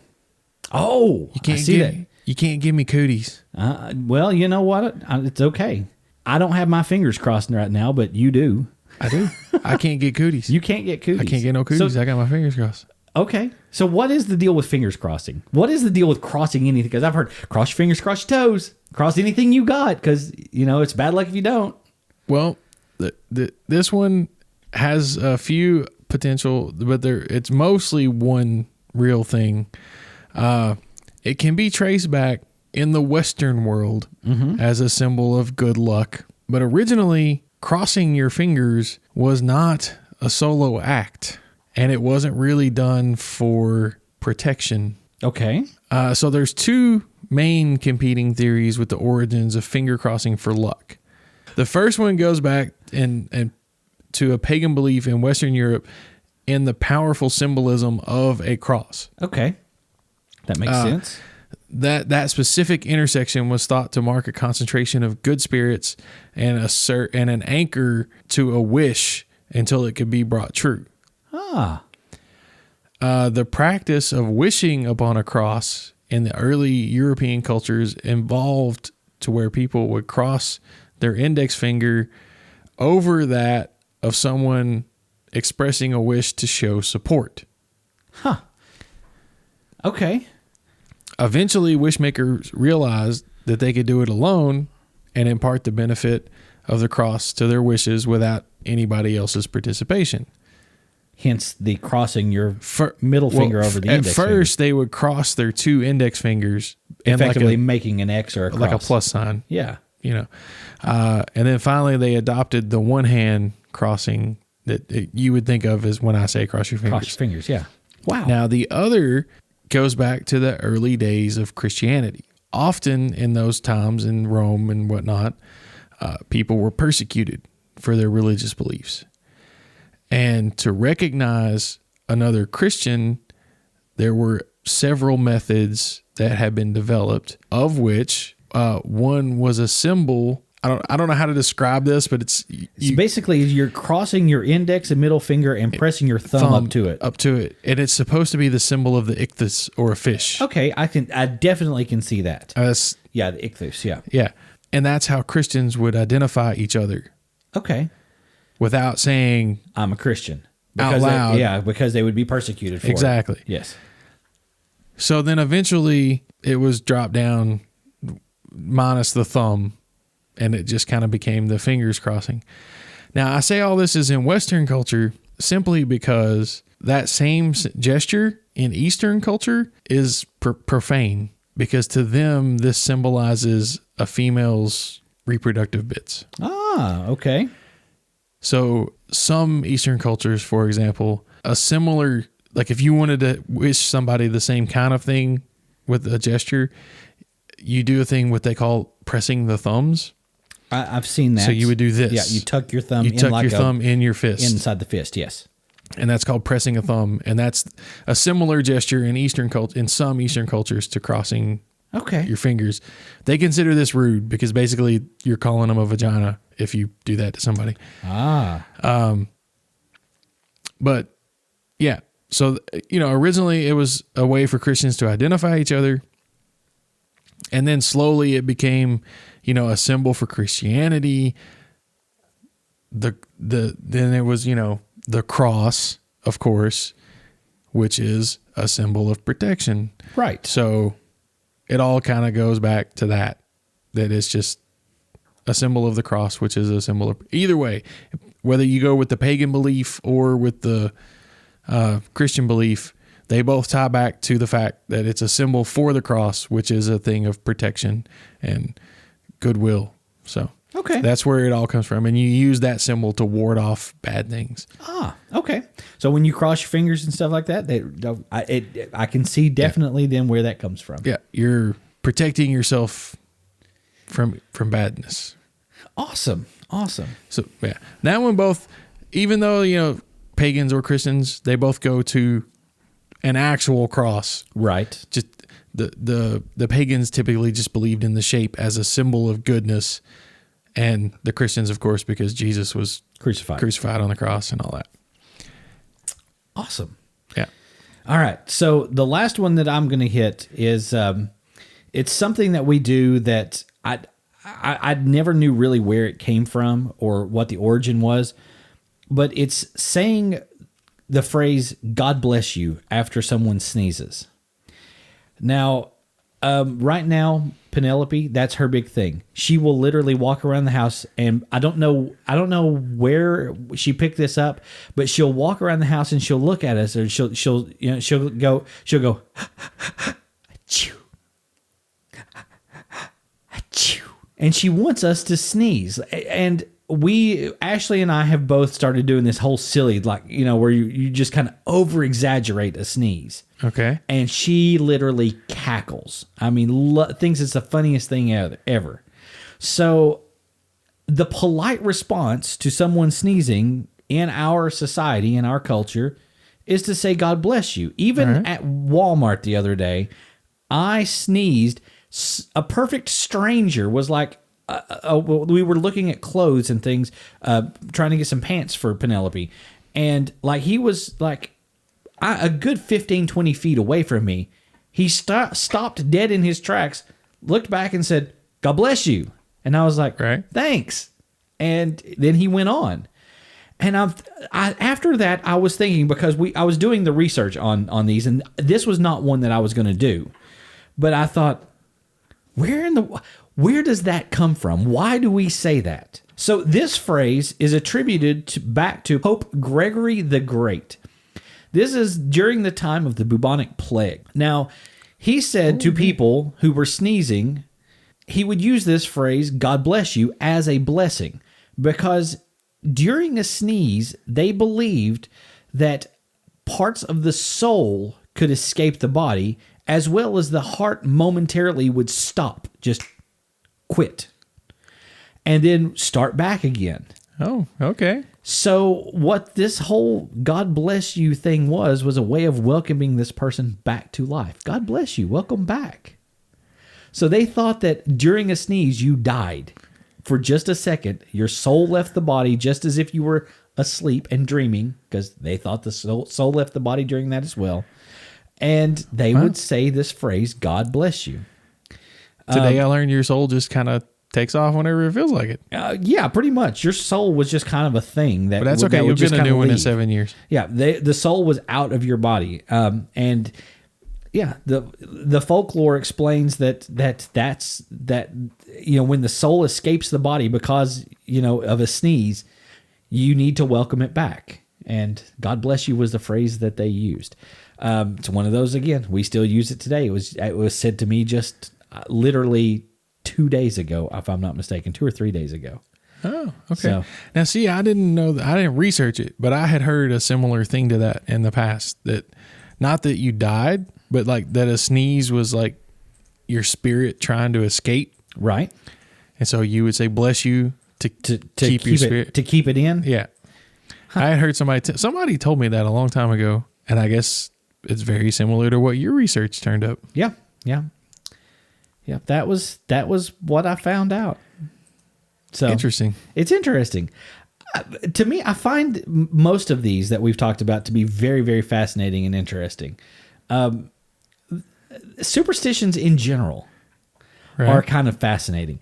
Speaker 1: Oh,
Speaker 2: You can't
Speaker 1: I see that.
Speaker 2: You can't give me cooties.
Speaker 1: Well, you know what? It's okay. I don't have my fingers crossed right now, but you do.
Speaker 2: I do. I can't get cooties.
Speaker 1: You can't get cooties.
Speaker 2: I can't get no cooties.
Speaker 1: So,
Speaker 2: I got my fingers crossed.
Speaker 1: okay. So what is the deal with fingers crossing? What is the deal with crossing anything? Because I've heard cross your fingers, cross your toes, cross anything you got, because, you know, it's bad luck if you don't.
Speaker 2: Well, this one has a few potential, but it's mostly one real thing. It can be traced back in the Western world as a symbol of good luck. But originally, crossing your fingers was not a solo act, and it wasn't really done for protection.
Speaker 1: Okay.
Speaker 2: So there's two main competing theories with the origins of finger crossing for luck. The first one goes back and to a pagan belief in Western Europe in the powerful symbolism of a cross.
Speaker 1: Okay. That makes sense.
Speaker 2: That specific intersection was thought to mark a concentration of good spirits and an anchor to a wish until it could be brought true. The practice of wishing upon a cross in the early European cultures involved to where people would cross their index finger over that of someone expressing a wish to show support.
Speaker 1: Okay.
Speaker 2: Eventually, wishmakers realized that they could do it alone and impart the benefit of the cross to their wishes without anybody else's participation.
Speaker 1: Hence the crossing your middle finger over the index finger.
Speaker 2: At first, they would cross their two index fingers,
Speaker 1: effectively making an X or a cross.
Speaker 2: like a plus sign.
Speaker 1: Yeah.
Speaker 2: You know, and then finally they adopted the one hand crossing that you would think of as when I say cross your fingers.
Speaker 1: Cross your fingers, yeah. Wow.
Speaker 2: Now the other goes back to the early days of Christianity. Often in those times in Rome and whatnot, people were persecuted for their religious beliefs. And to recognize another Christian, there were several methods that had been developed, of which one was a symbol. I don't know how to describe this, but it's
Speaker 1: basically you're crossing your index and middle finger and pressing your thumb up to it.
Speaker 2: And it's supposed to be the symbol of the ichthus or a fish.
Speaker 1: Okay, I definitely can see that. Yeah, the ichthus, yeah.
Speaker 2: Yeah. And that's how Christians would identify each other.
Speaker 1: Okay.
Speaker 2: Without saying
Speaker 1: I'm a Christian.
Speaker 2: Out loud.
Speaker 1: Because they would be persecuted for
Speaker 2: exactly.
Speaker 1: it. Yes.
Speaker 2: So then eventually it was dropped down minus the thumb, and it just kind of became the fingers crossing. Now, I say all this is in Western culture simply because that same gesture in Eastern culture is profane, because to them, this symbolizes a female's reproductive bits.
Speaker 1: Okay.
Speaker 2: So some Eastern cultures, for example, a similar, like if you wanted to wish somebody the same kind of thing with a gesture, you do a thing what they call pressing the thumbs.
Speaker 1: I've seen that.
Speaker 2: So you would do this.
Speaker 1: Yeah, you tuck your thumb
Speaker 2: in your fist.
Speaker 1: Inside the fist, yes.
Speaker 2: And that's called pressing a thumb. And that's a similar gesture in some Eastern cultures to crossing your fingers. They consider this rude because basically you're calling them a vagina if you do that to somebody. But yeah, so, originally it was a way for Christians to identify each other. And then slowly it became, a symbol for Christianity. then it was, the cross, of course, which is a symbol of protection.
Speaker 1: Right.
Speaker 2: So it all kind of goes back to that it's just a symbol of the cross, which is a symbol of, either way, whether you go with the pagan belief or with the Christian belief, they both tie back to the fact that it's a symbol for the cross, which is a thing of protection and goodwill. So
Speaker 1: okay,
Speaker 2: that's where it all comes from. And you use that symbol to ward off bad things.
Speaker 1: Ah, okay. So when you cross your fingers and stuff like that, I can see definitely then where that comes from.
Speaker 2: Yeah, you're protecting yourself from badness.
Speaker 1: Awesome.
Speaker 2: So yeah, that one both, even though pagans or Christians, they both go to an actual cross.
Speaker 1: Right.
Speaker 2: Just the pagans typically just believed in the shape as a symbol of goodness, and the Christians, of course, because Jesus was crucified on the cross and all that.
Speaker 1: Awesome.
Speaker 2: Yeah.
Speaker 1: All right. So the last one that I'm going to hit is it's something that we do that I never knew really where it came from or what the origin was, but it's saying the phrase "God bless you" after someone sneezes. Now, right now, Penelope, that's her big thing. She will literally walk around the house, and I don't know where she picked this up, but she'll walk around the house and she'll look at us, or she'll go, achoo, achoo, and she wants us to sneeze. And Ashley and I have both started doing this whole silly, where you just kind of over exaggerate a sneeze.
Speaker 2: Okay.
Speaker 1: And she literally cackles. I mean, thinks it's the funniest thing ever. So the polite response to someone sneezing in our society, in our culture, is to say, "God bless you." Even at Walmart the other day, I sneezed. A perfect stranger was like, we were looking at clothes and things, trying to get some pants for Penelope. And he was a good 15, 20 feet away from me. He stopped dead in his tracks, looked back and said, "God bless you." And I was like,
Speaker 2: right.
Speaker 1: Thanks. And then he went on. And after that, I was thinking, because I was doing the research on these, and this was not one that I was going to do. But I thought, where does that come from? Why do we say that? So this phrase is attributed back to Pope Gregory the Great. This is during the time of the bubonic plague. Now, he said to people who were sneezing, he would use this phrase, "God bless you," as a blessing, because during a sneeze, they believed that parts of the soul could escape the body, as well as the heart momentarily would stop, just quit, and then start back again.
Speaker 2: Oh, okay.
Speaker 1: So what this whole "God bless you" thing was a way of welcoming this person back to life. God bless you. Welcome back. So they thought that during a sneeze, you died for just a second. Your soul left the body just as if you were asleep and dreaming, because they thought the soul left the body during that as well. And they would say this phrase, "God bless you."
Speaker 2: Today I learned your soul just kind of takes off whenever it feels like it.
Speaker 1: Yeah, pretty much. Your soul was just kind of a thing that.
Speaker 2: But that's okay. You'll get a new one in 7 years.
Speaker 1: Yeah, the soul was out of your body, and yeah, the folklore explains that when the soul escapes the body because of a sneeze, you need to welcome it back. And "God bless you" was the phrase that they used. It's one of those, again, we still use it today. It was said to me just literally 2 days ago, if I'm not mistaken, 2 or 3 days ago.
Speaker 2: Oh, okay.
Speaker 1: So,
Speaker 2: now, see, I didn't know that. I didn't research it, but I had heard a similar thing to that in the past. That not that you died, but that a sneeze was like your spirit trying to escape.
Speaker 1: Right.
Speaker 2: And so you would say, "Bless you" to keep your spirit.
Speaker 1: To keep it in?
Speaker 2: Yeah. Huh. I had heard somebody told me that a long time ago, and I guess it's very similar to what your research turned up.
Speaker 1: Yeah. That was what I found out. So
Speaker 2: interesting.
Speaker 1: It's interesting. To me, I find most of these that we've talked about to be very, very fascinating and interesting. Superstitions in general are kind of fascinating.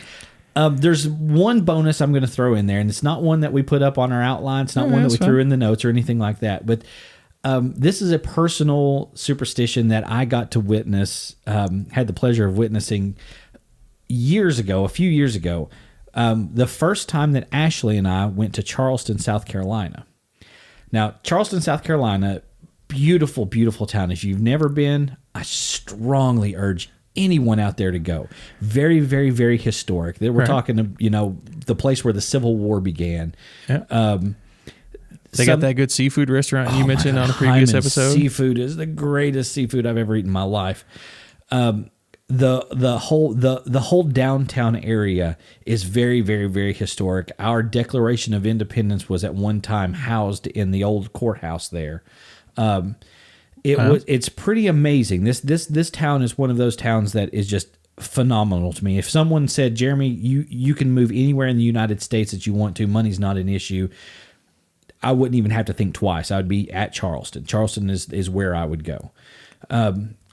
Speaker 1: There's one bonus I'm going to throw in there, and it's not one that we put up on our outline. It's not one that we threw in the notes or anything like that. But this is a personal superstition that I got to witness, had the pleasure of witnessing a few years ago. The first time that Ashley and I went to Charleston, South Carolina. Now, Charleston, South Carolina, beautiful, beautiful town. If you've never been, I strongly urge anyone out there to go. Very, very, very historic. We're talking, the place where the Civil War began.
Speaker 2: Yeah. They got that good seafood restaurant you mentioned on a previous episode.
Speaker 1: Seafood is the greatest seafood I've ever eaten in my life. The whole downtown area is very, very, very historic. Our Declaration of Independence was at one time housed in the old courthouse there. It's pretty amazing. This town is one of those towns that is just phenomenal to me. If someone said, Jeremy, you can move anywhere in the United States that you want to, money's not an issue, I wouldn't even have to think twice. I would be at Charleston. Charleston is where I would go.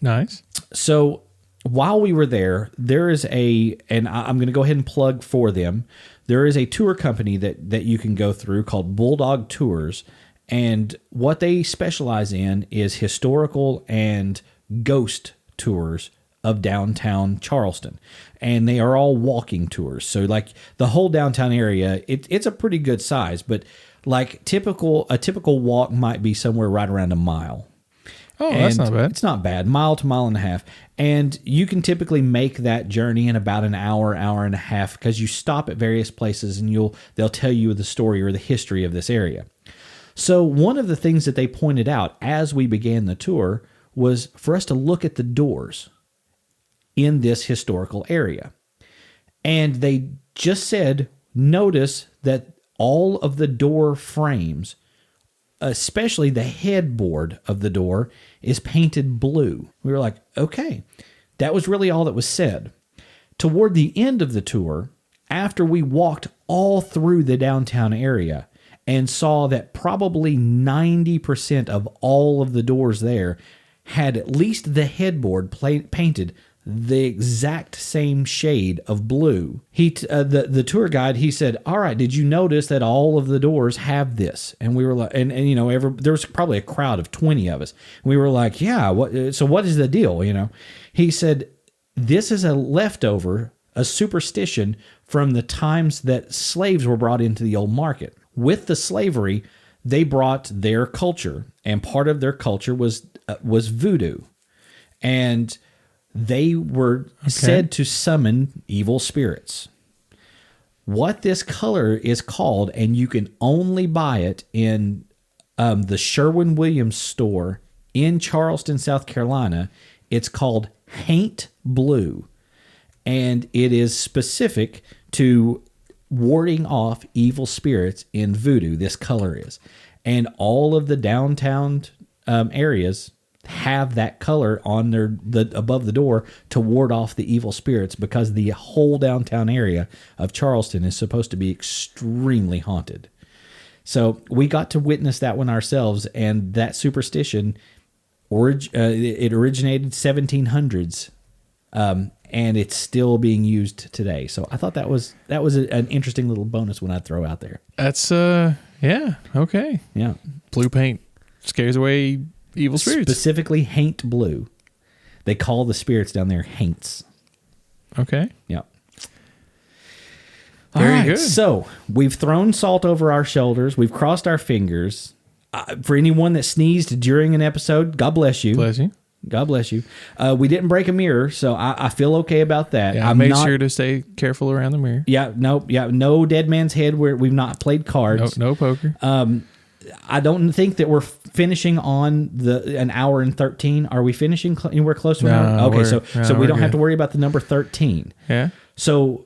Speaker 2: Nice.
Speaker 1: So while we were there is and I'm going to go ahead and plug for them. There is a tour company that you can go through called Bulldog Tours. And what they specialize in is historical and ghost tours of downtown Charleston. And they are all walking tours. So like the whole downtown area, it's a pretty good size, but like a typical walk might be somewhere right around a mile.
Speaker 2: Oh, that's not bad.
Speaker 1: It's not bad. Mile to mile and a half. And you can typically make that journey in about an hour and a half because you stop at various places and they'll tell you the story or the history of this area. So one of the things that they pointed out as we began the tour was for us to look at the doors in this historical area. And they just said, notice that all of the door frames, especially the headboard of the door, is painted blue. We were like, okay, that was really all that was said. Toward the end of the tour, after we walked all through the downtown area and saw that probably 90% of all of the doors there had at least the headboard painted the exact same shade of blue. The tour guide, he said, all right, did you notice that all of the doors have this? And we were like, there was probably a crowd of 20 of us. We were like, yeah, so what is the deal? He said, this is a leftover, a superstition from the times that slaves were brought into the old market. With the slavery, they brought their culture, and part of their culture was voodoo. And they were said to summon evil spirits. What this color is called, and you can only buy it in the Sherwin-Williams store in Charleston, South Carolina, it's called Haint Blue. And it is specific to warding off evil spirits in voodoo, this color is. And all of the downtown areas have that color on the above the door to ward off the evil spirits because the whole downtown area of Charleston is supposed to be extremely haunted. So we got to witness that one ourselves, and that superstition, it originated 1700s, and it's still being used today. So I thought that was an interesting little bonus one I'd throw out there.
Speaker 2: That's yeah, okay.
Speaker 1: Yeah.
Speaker 2: Blue paint scares away evil spirits.
Speaker 1: Specifically Haint Blue. They call the spirits down there Haints.
Speaker 2: Okay.
Speaker 1: Yeah.
Speaker 2: Very good.
Speaker 1: So we've thrown salt over our shoulders. We've crossed our fingers. For anyone that sneezed during an episode, God bless you.
Speaker 2: Bless you.
Speaker 1: God bless you. We didn't break a mirror, so I feel okay about that.
Speaker 2: Yeah, I made sure to stay careful around the mirror.
Speaker 1: No dead man's head where we've not played cards.
Speaker 2: No poker.
Speaker 1: I don't think that we're finishing on an hour and 13. Are we finishing anywhere close to an hour? Okay, so we don't have to worry about the number 13.
Speaker 2: Yeah.
Speaker 1: So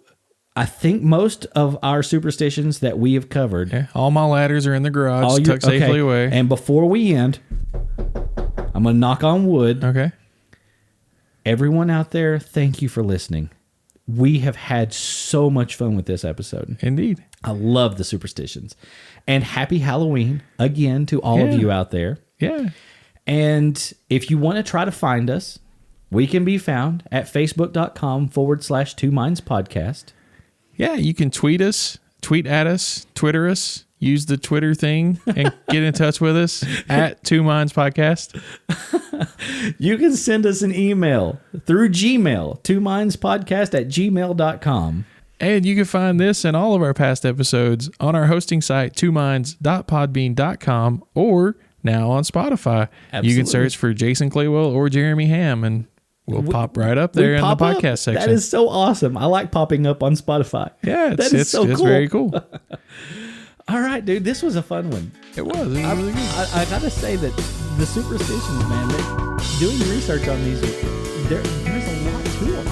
Speaker 1: I think most of our superstitions that we have covered.
Speaker 2: Yeah. All my ladders are in the garage, tucked safely away.
Speaker 1: And before we end, I'm going to knock on wood.
Speaker 2: Okay.
Speaker 1: Everyone out there, thank you for listening. We have had so much fun with this episode.
Speaker 2: Indeed.
Speaker 1: I love the superstitions. And happy Halloween again to all of you out there.
Speaker 2: Yeah.
Speaker 1: And if you want to try to find us, we can be found at facebook.com/twomindspodcast.
Speaker 2: Yeah, you can tweet at us, Twitter us, use the Twitter thing and get in touch with us at twomindspodcast.
Speaker 1: You can send us an email through Gmail, twomindspodcast@gmail.com.
Speaker 2: And you can find this and all of our past episodes on our hosting site, twominds.podbean.com, or now on Spotify.
Speaker 1: Absolutely.
Speaker 2: You can search for Jason Claywell or Jeremy Ham, and we'll pop right up there in the podcast section.
Speaker 1: That is so awesome. I like popping up on Spotify.
Speaker 2: Yeah, it's
Speaker 1: cool.
Speaker 2: very cool.
Speaker 1: All right, dude, this was a fun one.
Speaker 2: It was really good.
Speaker 1: I gotta say that the superstitions, man, doing research on these, there's a lot to them.